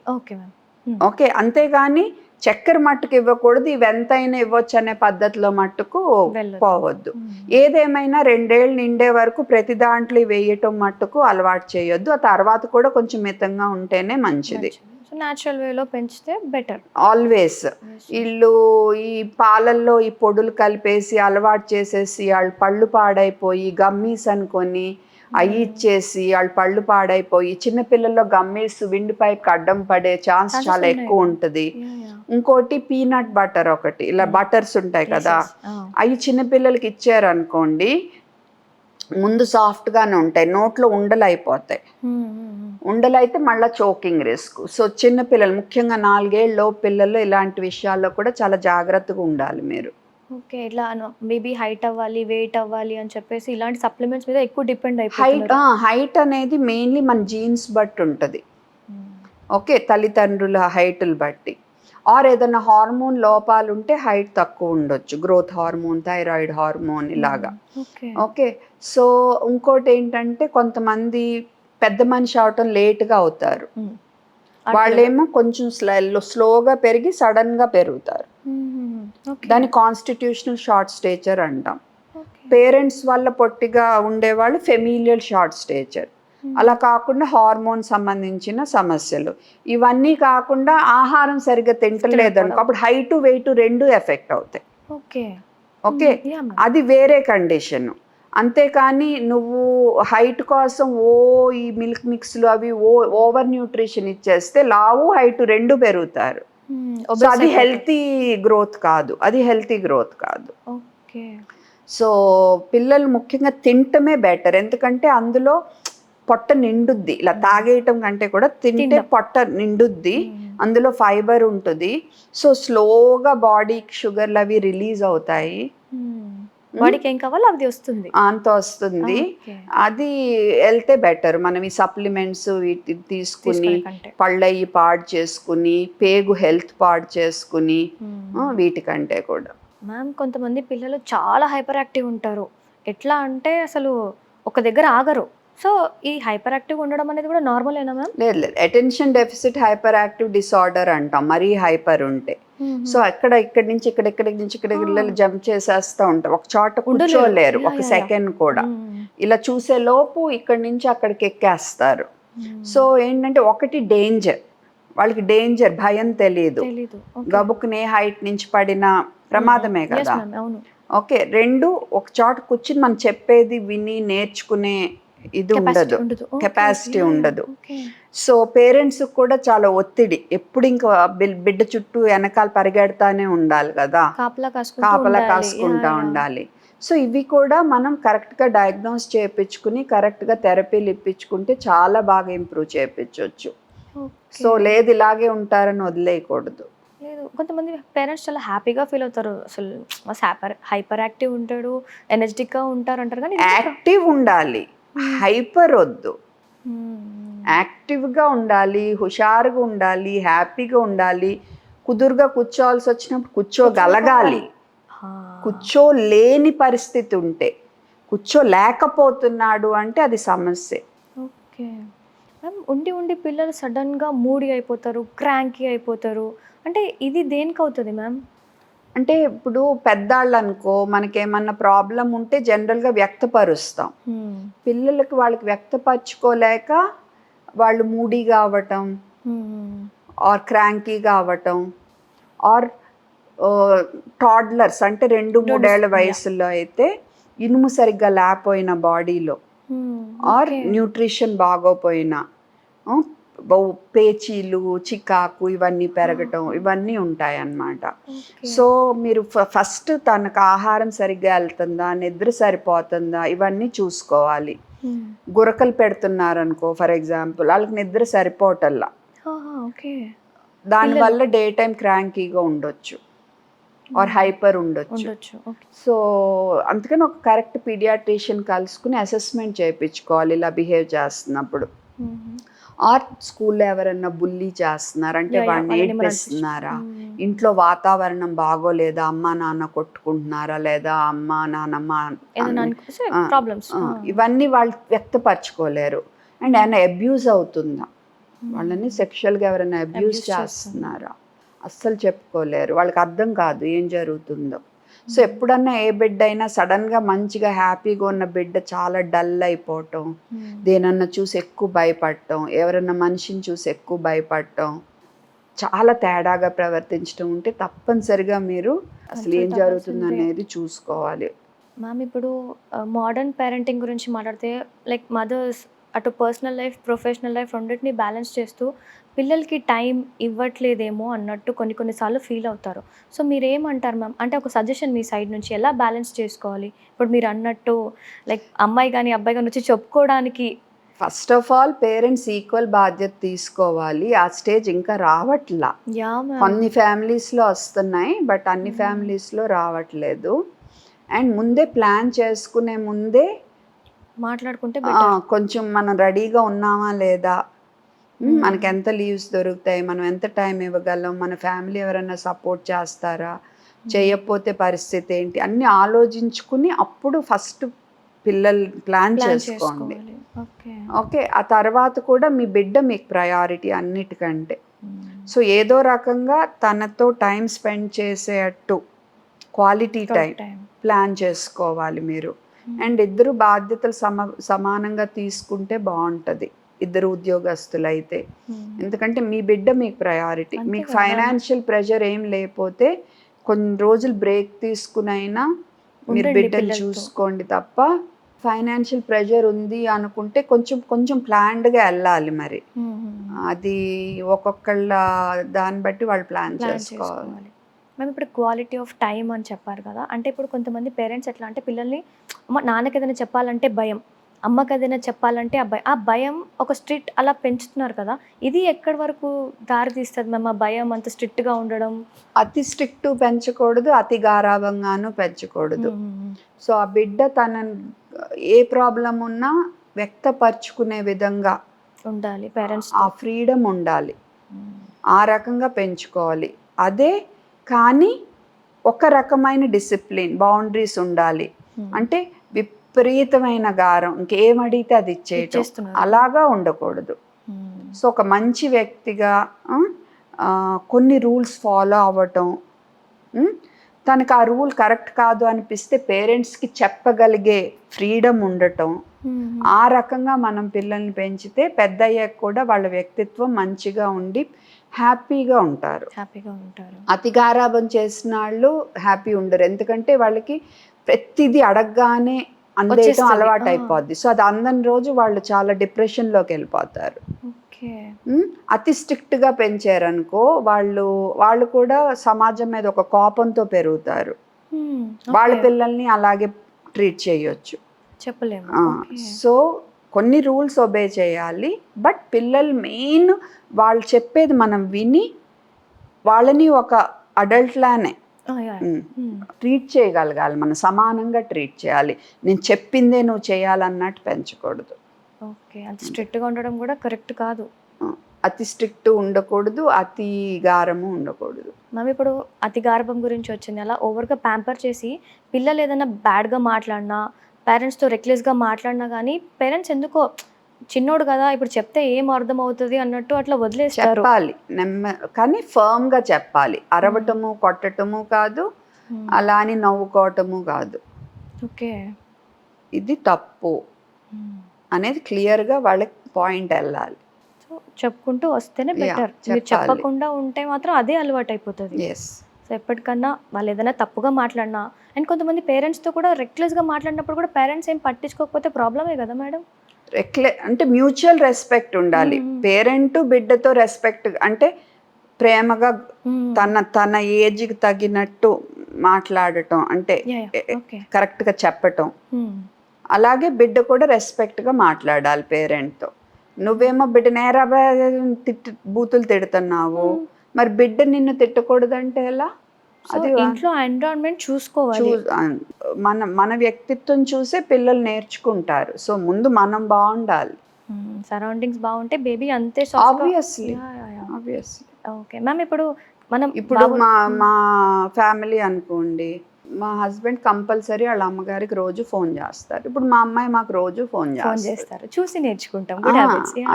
ఓకే, అంతేగాని చక్కెర మట్టుకు ఇవ్వకూడదు, ఇవి ఎంతైనా ఇవ్వచ్చు అనే పద్ధతిలో మట్టుకు పోవద్దు. ఏదేమైనా 2 ఏళ్ళు నిండే వరకు ప్రతి దాంట్లో వేయటం మట్టుకు అలవాటు చేయొద్దు. ఆ తర్వాత కూడా కొంచెం మితంగా ఉంటేనే మంచిది. న్యాచురల్ వేలో పెంచితే బెటర్. ఆల్వేస్ వీళ్ళు ఈ పాలల్లో ఈ పొడులు కలిపేసి అలవాటు చేసేసి వాళ్ళు పళ్ళు పాడైపోయి గమ్మీస్ అనుకొని అవి ఇచ్చేసి వాళ్ళు పళ్ళు పాడైపోయి చిన్నపిల్లల్లో గమ్మీస్ విండ్ పైప్ అడ్డం పడే ఛాన్స్ చాలా ఎక్కువ ఉంటుంది. ఇంకోటి పీనట్ బటర్, ఒకటి ఇలా బటర్స్ ఉంటాయి కదా, అవి చిన్నపిల్లలకి ఇచ్చారు అనుకోండి ముందు సాఫ్ట్గానే ఉంటాయి, నోట్లో ఉండలు అయిపోతాయి. ఉండలు అయితే మళ్ళీ చోకింగ్ రిస్క్. సో చిన్నపిల్లలు ముఖ్యంగా 4 ఏళ్ళ పిల్లలు ఇలాంటి విషయాల్లో కూడా చాలా జాగ్రత్తగా ఉండాలి మీరు. ఓకే, ఇట్లా బేబీ హైట్ అవ్వాలి, వెయిట్ అవ్వాలి అని చెప్పేసి ఇలాంటి సప్లిమెంట్స్ మీద ఎక్కువ డిపెండ్ అయిపోతుంది. హైట్ అనేది మెయిన్లీ మన జీన్స్ బట్టి ఉంటుంది. ఓకే, తల్లిదండ్రుల హైట్లు బట్టి, ఆర్ ఏదైనా హార్మోన్ లోపాలు ఉంటే హైట్ తక్కువ ఉండొచ్చు, గ్రోత్ హార్మోన్, థైరాయిడ్ హార్మోన్ ఇలాగా. ఓకే, సో ఇంకోటి ఏంటంటే కొంతమంది పెద్ద మనిషి అవటం లేట్గా అవుతారు, వాళ్ళేమో కొంచెం స్లోగా పెరిగి సడన్గా పెరుగుతారు. దాన్ని కాన్స్టిట్యూషనల్ షార్ట్ స్టేచర్ అంటాం. పేరెంట్స్ వల్ల పొట్టిగా ఉండేవాళ్ళు ఫెమిలియల్ షార్ట్ స్టేచర్. అలా కాకుండా హార్మోన్ సంబంధించిన సమస్యలు, ఇవన్నీ కాకుండా ఆహారం సరిగ్గా తింటలేదనుకో అప్పుడు హైట్ వెయిట్ 2 ఎఫెక్ట్ అవుతాయి. ఓకే, అది వేరే కండిషన్. అంతేకాని నువ్వు హైట్ కోసం ఈ మిల్క్ మిక్స్లు అవి ఓవర్ న్యూట్రిషన్ ఇచ్చేస్తే లావు హైట్ 2 పెరుగుతారు. అది హెల్తీ గ్రోత్ కాదు. సో పిల్లలు ముఖ్యంగా తింటమే బెటర్, ఎందుకంటే అందులో పొట్ట నిండుద్ది. ఇలా తాగేయటం కంటే కూడా తింటే పొట్ట నిండుద్ది, అందులో ఫైబర్ ఉంటుంది. సో స్లోగా బాడీకి షుగర్లు అవి రిలీజ్ అవుతాయి, బాడీకి ఏం కావాలో అది వస్తుంది, అంత వస్తుంది. అది వెళ్తే బెటర్. మనం ఈ సప్లిమెంట్స్ వీటి తీసుకుని పళ్ళయి పాడు చేసుకుని పేగు హెల్త్ పాడు చేసుకుని వీటికంటే కూడా. మ్యామ్ కొంతమంది పిల్లలు చాలా హైపర్ యాక్టివ్ ఉంటారు, ఎట్లా అంటే అసలు ఒక దగ్గర ఆగరు. సో ఈ హైపర్ యాక్టివ్ ఉండడం అనేది కూడా నార్మలేనా మ్యామ్? లేదు, attention deficit hyper active disorder అంటాం మరీ హైపర్ ఉంటే. సో ఇక్కడి నుంచి ఇక్కడ జంప్ చేసేస్తూ ఉంటారు, ఒక చోట కూర్చోలేరు ఒక సెకండ్ కూడా. ఇలా చూసే లోపు ఇక్కడి నుంచి అక్కడికి ఎక్కేస్తారు. సో ఏంటంటే ఒకటి డేంజర్, వాళ్ళకి భయం తెలియదు, గబుక్కునే హైట్ నుంచి పడిన ప్రమాదమే కదా. ఓకే, 2 ఒక చోట కూర్చుని మనం చెప్పేది విని నేర్చుకునే ఇది ఉండదు, కెపాసిటీ ఉండదు. సో పేరెంట్స్ కూడా చాలా ఒత్తిడి, ఎప్పుడు ఇంకా బిడ్డ చుట్టూ వెనకాల పరిగెడతానే ఉండాలి కదా, కాపలా కాసుకుంటా ఉండాలి. సో ఇవి కూడా మనం కరెక్ట్గా డయాగ్నోస్ చేయించుకుని కరెక్ట్గా థెరపీలు ఇప్పించుకుంటే చాలా బాగా ఇంప్రూవ్ చేయించవచ్చు. సో లేదు ఇలాగే ఉంటారని వదిలేయకూడదు. లేదు, కొంతమంది పేరెంట్స్ చాలా హ్యాపీగా ఫీల్ అవుతారు, అసలు హైపర్ యాక్టివ్ ఉంటాడు, ఎనర్జెటిక్గా ఉంటారు అంటారు. కానీ యాక్టివ్ ఉండాలి, హైపర్ వద్దు. యాక్టివ్గా ఉండాలి, హుషారుగా ఉండాలి, హ్యాపీగా ఉండాలి. కుదురుగా కూర్చోవాల్సి వచ్చినప్పుడు కూర్చోగలగాలి. కూర్చోలేని పరిస్థితి ఉంటే, కూర్చోలేకపోతున్నాడు అంటే అది సమస్య. ఓకే మ్యామ్, ఉండి పిల్లలు సడన్గా మూడీ అయిపోతారు, క్రాంకీ అయిపోతారు, అంటే ఇది దేనికి అవుతుంది మ్యామ్? అంటే ఇప్పుడు పెద్దాళ్ళు అనుకో మనకేమన్నా ప్రాబ్లం ఉంటే జనరల్గా వ్యక్తపరుస్తాం. పిల్లలకి వాళ్ళకి వ్యక్తపరచుకోలేక వాళ్ళు మూడీగా అవ్వటం, ఆర్ క్రాంకీగా అవ్వటం, ఆర్ టాడ్లర్స్ అంటే 2-3 ఏళ్ల వయసులో అయితే ఇనుము సరిగ్గా లేకపోయిన బాడీలో, ఆర్ న్యూట్రిషన్ బాగోపోయినా, పేచీలు, చికాకు ఇవన్నీ పెరగటం ఇవన్నీ ఉంటాయి అన్నమాట. ఓకే. సో మీరు ఫస్ట్ తనకు ఆహారం సరిగ్గా వెళ్తుందా, నిద్ర సరిపోతుందా ఇవన్నీ చూసుకోవాలి. గురకలు పెడుతున్నారనుకో ఫర్ ఎగ్జాంపుల్, వాళ్ళకి నిద్ర సరిపోవటల్లా, ఓకే. దానివల్ల డే టైం క్రాంకీగా ఉండొచ్చు ఆర్ హైపర్ ఉండొచ్చు. ఉండొచ్చు. ఓకే. సో అందుకని ఒక కరెక్ట్ పీడియాట్రిషియన్ కలుసుకుని అసెస్మెంట్ చేయించుకోవాలి ఇలా బిహేవ్ చేస్తున్నప్పుడు. ఆర్ స్కూల్లో ఎవరన్నా బుల్లీ చేస్తున్నారు అంటే వాడిని ఏడిపిస్తున్నారా, ఇంట్లో వాతావరణం బాగోలేదా, అమ్మ నాన్న కొట్టుకుంటున్నారా, లేదా అమ్మ నాన్నమ్మ ప్రాబ్లమ్స్ ఇవన్నీ వాళ్ళు వ్యక్తపరచుకోలేరు. అండ్ ఏమైనా అబ్యూజ్ అవుతుందా, వాళ్ళని సెక్షువల్గా ఎవరైనా అబ్యూజ్ చేస్తున్నారా, అస్సలు చెప్పుకోలేరు, వాళ్ళకి అర్థం కాదు ఏం జరుగుతుందో. సో ఎప్పుడన్నా ఏ బిడ్డ అయినా సడన్గా మంచిగా హ్యాపీగా ఉన్న బిడ్డ చాలా డల్ అయిపోవటం, దేనన్నా చూసి ఎక్కువ భయపడటం, ఎవరన్నా మనిషిని చూసి ఎక్కువ భయపడటం, చాలా తేడాగా ప్రవర్తించడం ఉంటే తప్పనిసరిగా మీరు అసలు ఏం జరుగుతుంది అనేది చూసుకోవాలి. మ్యామ్ ఇప్పుడు మోడర్న్ పేరెంటింగ్ గురించి మాట్లాడితే లైక్ మదర్స్ అటు పర్సనల్ లైఫ్ ప్రొఫెషనల్ లైఫ్ రెండింటిని బ్యాలెన్స్ చేస్తూ పిల్లలకి టైం ఇవ్వట్లేదేమో అన్నట్టు కొన్నిసార్లు ఫీల్ అవుతారు. సో మీరేమంటారు మ్యామ్? అంటే ఒక సజెషన్ మీ సైడ్ నుంచి ఎలా బ్యాలెన్స్ చేసుకోవాలి? ఇప్పుడు మీరు అన్నట్టు లైక్ అమ్మాయి కానీ అబ్బాయి కానీ వచ్చి చెప్పుకోవడానికి first of all parents equal బాధ్యత తీసుకోవాలి. ఆ స్టేజ్ ఇంకా రావట్లా. కొన్ని ఫ్యామిలీస్లో వస్తున్నాయి బట్ అన్ని ఫ్యామిలీస్లో రావట్లేదు. అండ్ ముందే ప్లాన్ చేసుకునే ముందే మాట్లాడుకుంటే కొంచెం మనం రెడీగా ఉన్నామా లేదా, మనకి ఎంత లీవ్స్ దొరుకుతాయి, మనం ఎంత టైం ఇవ్వగలం, మన ఫ్యామిలీ ఎవరైనా సపోర్ట్ చేస్తారా, చేయకపోతే పరిస్థితి ఏంటి అన్నీ ఆలోచించుకుని అప్పుడు ఫస్ట్ పిల్లలు ప్లాన్ చేసుకోండి. ఓకే, ఆ తర్వాత కూడా మీ బిడ్డ మీకు ప్రయారిటీ అన్నిటికంటే. సో ఏదో రకంగా తనతో టైం స్పెండ్ చేసేటట్టు క్వాలిటీ టైం ప్లాన్ చేసుకోవాలి మీరు. అండ్ ఇద్దరు బాధ్యతలు సమానంగా తీసుకుంటే బాగుంటుంది ఇద్దరు ఉద్యోగస్తులు అయితే. ఎందుకంటే మీ బిడ్డ మీకు ప్రయారిటీ. మీకు ఫైనాన్షియల్ ప్రెషర్ ఏం లేకపోతే కొన్ని రోజులు బ్రేక్ తీసుకునైనా మీరు బిడ్డను చూసుకోండి తప్ప, ఫైనాన్షియల్ ప్రెషర్ ఉంది అనుకుంటే కొంచెం ప్లాన్డ్గా వెళ్ళాలి. మరి అది ఒక్కొక్కళ్ళ దాన్ని బట్టి వాళ్ళు ప్లాన్ చేసుకోవాలి. మేము ఇప్పుడు క్వాలిటీ ఆఫ్ టైం అని చెప్పారు కదా, అంటే ఇప్పుడు కొంతమంది పేరెంట్స్ ఎట్లా అంటే పిల్లల్ని నాన్నకి ఏదైనా చెప్పాలంటే భయం, అమ్మకి ఏదైనా చెప్పాలంటే ఆ భయం ఒక స్ట్రిక్ట్ అలా పెంచుతున్నారు కదా, ఇది ఎక్కడి వరకు దారి తీస్తుంది మేము? ఆ భయం అంత స్ట్రిక్ట్గా ఉండడం, అతి స్ట్రిక్ట్ పెంచకూడదు, అతి గారాభంగాను పెంచకూడదు. సో ఆ బిడ్డ తన ఏ ప్రాబ్లం ఉన్నా వ్యక్తపరచుకునే విధంగా ఉండాలి పేరెంట్స్, ఆ ఫ్రీడమ్ ఉండాలి, ఆ రకంగా పెంచుకోవాలి. అదే కానీ ఒక రకమైన డిసిప్లిన్ బౌండరీస్ ఉండాలి. అంటే విపరీతమైన గారం, ఇంకేం అడిగితే అది ఇచ్చేయటం అలాగా ఉండకూడదు. సో ఒక మంచి వ్యక్తిగా కొన్ని రూల్స్ ఫాలో అవ్వటం, తనకు ఆ రూల్ కరెక్ట్ కాదు అనిపిస్తే పేరెంట్స్కి చెప్పగలిగే ఫ్రీడమ్ ఉండటం, ఆ రకంగా మనం పిల్లల్ని పెంచితే పెద్ద అయ్యాక కూడా వాళ్ళ వ్యక్తిత్వం మంచిగా ఉండి హ్యాపీగా ఉంటారు. అతి గారాబం చేసిన వాళ్ళు హ్యాపీ ఉండరు, ఎందుకంటే వాళ్ళకి ప్రతిదీ అడగగానే అందేయటం అలవాటు అయిపోద్ది. సో అది అందని రోజు వాళ్ళు చాలా డిప్రెషన్లోకి వెళ్ళిపోతారు. అతి స్ట్రిక్ట్గా పెంచారనుకో వాళ్ళు కూడా సమాజం మీద ఒక కోపంతో పెరుగుతారు. వాళ్ళ పిల్లల్ని అలాగే ట్రీట్ చేయొచ్చు, చెప్పలేము. సో కొన్ని రూల్స్ ఒబే చేయాలి. బట్ పిల్లలు మెయిన్ వాళ్ళు చెప్పేది మనం విని వాళ్ళని ఒక అడల్ట్లానే ట్రీట్ చేయగలగాలి, మనం సమానంగా ట్రీట్ చేయాలి. నేను చెప్పిందే నువ్వు చేయాలన్నట్టు పెంచకూడదు. ఓకే, అంత స్ట్రిక్ట్గా ఉండడం కూడా కరెక్ట్ కాదు. అతి స్ట్రిక్ట్ ఉండకూడదు, అతి గారము ఉండకూడదు. మేము ఇప్పుడు అతి గారభం గురించి వచ్చింది, అలా ఓవర్గా ప్యాంపర్ చేసి పిల్లలు ఏదైనా బ్యాడ్గా మాట్లాడినా, పేరెంట్స్తో రెక్లెస్గా మాట్లాడినా కానీ పేరెంట్స్ ఎందుకో చిన్నోడు కదా ఇప్పుడు చెప్తే ఏం అర్థం అవుతుంది అన్నట్టు అట్లా వదిలేస్తారు. చెప్పాలి కానీ ఫర్మ్గా చెప్పాలి. అరవటము కొట్టటము కాదు, అలా అని నవ్వుకోవటము కాదు. ఓకే, ఇది తప్పు అనేది క్లియర్గా వాళ్ళకి పాయింట్ వెళ్ళాలి. సో చెప్పుకుంటూ వస్తేనే బెటర్. మీరు చెప్పకుండా ఉంటే మాత్రం అదే అలవాటు అయిపోతుంది. సో ఎప్పటికన్నా వాళ్ళు ఏదైనా తప్పుగా మాట్లాడినా, అండ్ కొంతమంది పేరెంట్స్తో కూడా రెక్లెస్గా మాట్లాడినప్పుడు కూడా పేరెంట్స్ ఏం పట్టించుకోకపోతే ప్రాబ్లమే కదా మేడం. అంటే మ్యూచువల్ రెస్పెక్ట్ ఉండాలి. పేరెంట్ బిడ్డతో రెస్పెక్ట్ అంటే ప్రేమగా తన ఏజ్కి తగినట్టు మాట్లాడటం, అంటే కరెక్ట్గా చెప్పటం. అలాగే బిడ్డ కూడా రెస్పెక్ట్గా మాట్లాడాలి పేరెంట్తో. నువ్వేమో బిడ్డ నేరా బూతులు తిడుతున్నావు, మరి బిడ్డ నిన్ను తిట్టకూడదంటే ఎలా? అది ఇంట్లో ఎన్విరాన్మెంట్ చూసుకోవాలి. మన వ్యక్తిత్వం చూసే పిల్లలు నేర్చుకుంటారు. సో ముందు మనం బాగుండాలి, సరౌండింగ్స్ బాగుంటే బేబీ అంతే. ఆబ్వియస్లీ. ఓకే మ్యామ్, ఇప్పుడు మా ఫ్యామిలీ అనుకోండి, మా హస్బెండ్ కంపల్సరీ వాళ్ళ అమ్మగారికి రోజు ఫోన్ చేస్తారు. ఇప్పుడు మా అమ్మాయి మాకు రోజు ఫోన్ చేస్తారు. చూసి నేర్చుకుంటాం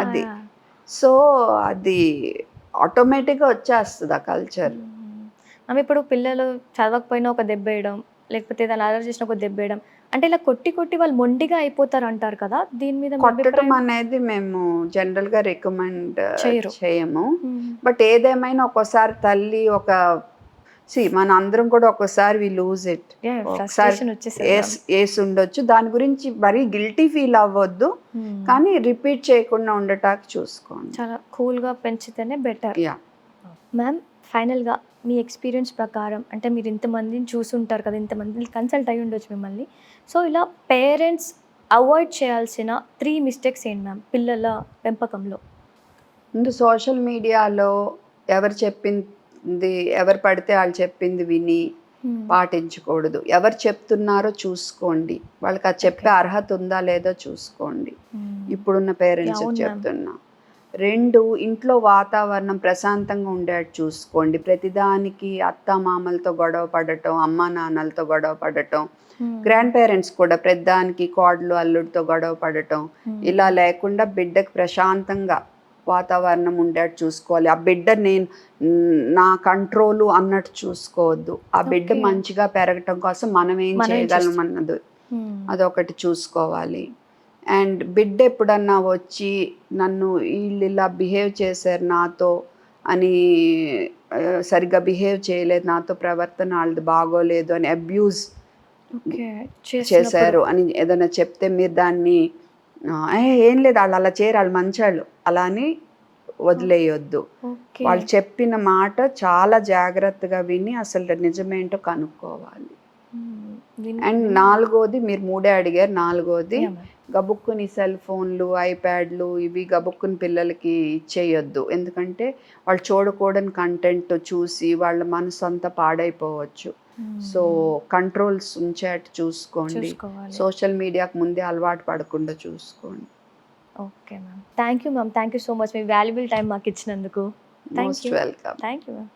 అది. సో అది ఆటోమేటిక్గా వచ్చేస్తుంది ఆ కల్చర్. మ్యామ్, ఇప్పుడు పిల్లలు చదవకపోయినా ఒక దెబ్బ వేయడం, లేకపోతే ఏదైనా అలర్ట్ చేసిన ఒక దెబ్బ వేయడం, అంటే ఇలా కొట్టి వాళ్ళు మొండిగా అయిపోతారు అంటారు కదా, దీని మీద కొట్టడం అనేది మేము జనరల్గా రికమెండ్ చేయము. బట్ ఏదేమైనా ఒక్కోసారి తల్లి మన అందరం కూడా ఒక్కోసారి వి లూజ్ ఇట్, వేసి ఉండొచ్చు. దాని గురించి మరీ గిల్టీ ఫీల్ అవ్వద్దు, కానీ రిపీట్ చేయకుండా ఉండటానికి చూసుకోండి. చాలా కూల్గా పెంచితేనే బెటర్. మ్యామ్, ఫైనల్గా మీ ఎక్స్పీరియన్స్ ప్రకారం, అంటే మీరు ఇంతమందిని చూసుంటారు కదా, ఇంతమందిని కన్సల్ట్ అయ్యి ఉండొచ్చు మిమ్మల్ని. సో ఇలా పేరెంట్స్ అవాయిడ్ చేయాల్సిన 3 మిస్టేక్స్ ఏంటి మ్యామ్ పిల్లల పెంపకంలో? ముందు సోషల్ మీడియాలో ఎవరు పడితే వాళ్ళు చెప్పింది విని పాటించకూడదు. ఎవరు చెప్తున్నారో చూసుకోండి, వాళ్ళకి అది చెప్పే అర్హత ఉందా లేదో చూసుకోండి. ఇప్పుడున్న పేరెంట్స్ చెప్తున్నా. 2, ఇంట్లో వాతావరణం ప్రశాంతంగా ఉండేట్టు చూసుకోండి. ప్రతిదానికి అత్తామామలతో గొడవ పడటం, అమ్మా నాన్నలతో గొడవ పడటం, గ్రాండ్ పేరెంట్స్ కూడా ప్రతిదానికి కోడలు అల్లుడితో గొడవ పడటం, ఇలా లేకుండా బిడ్డకు ప్రశాంతంగా వాతావరణం ఉండేట్టు చూసుకోవాలి. ఆ బిడ్డ నా కంట్రోలు అన్నట్టు చూసుకోవద్దు. ఆ బిడ్డ మంచిగా పెరగటం కోసం మనం ఏం చేయగలం అన్నది అదొకటి చూసుకోవాలి. అండ్ బిడ్డ ఎప్పుడన్నా వచ్చి నన్ను వీళ్ళు ఇలా బిహేవ్ చేశారు నాతో అని, సరిగ్గా బిహేవ్ చేయలేదు, నాతో ప్రవర్తన వాళ్ళది బాగోలేదు అని అబ్యూజ్ చేశారు అని ఏదైనా చెప్తే మీరు దాన్ని ఏం లేదు వాళ్ళు అలా చేయరు, వాళ్ళు మంచాళ్ళు అలా అని వదిలేయొద్దు. వాళ్ళు చెప్పిన మాట చాలా జాగ్రత్తగా విని అసలు నిజమేంటో కనుక్కోవాలి. అండ్ 4వది, మీరు 3 అడిగారు, 4వది గబుక్కుని సెల్ ఫోన్లు, ఐప్యాడ్లు ఇవి గబుక్కుని పిల్లలకి ఇచ్చేయొద్దు. ఎందుకంటే వాళ్ళు చూడకూడని కంటెంట్ చూసి వాళ్ళ మనసు అంతా పాడైపోవచ్చు. సో కంట్రోల్స్ ఉంచేట్టు చూసుకోండి. సోషల్ మీడియాకు ముందే అలవాటు పడకుండా చూసుకోండి. Okay ma'am, thank you ma'am, thank you so much me valuable time మాకు ఇచ్చినందుకు. Most welcome. Thank you ma'am.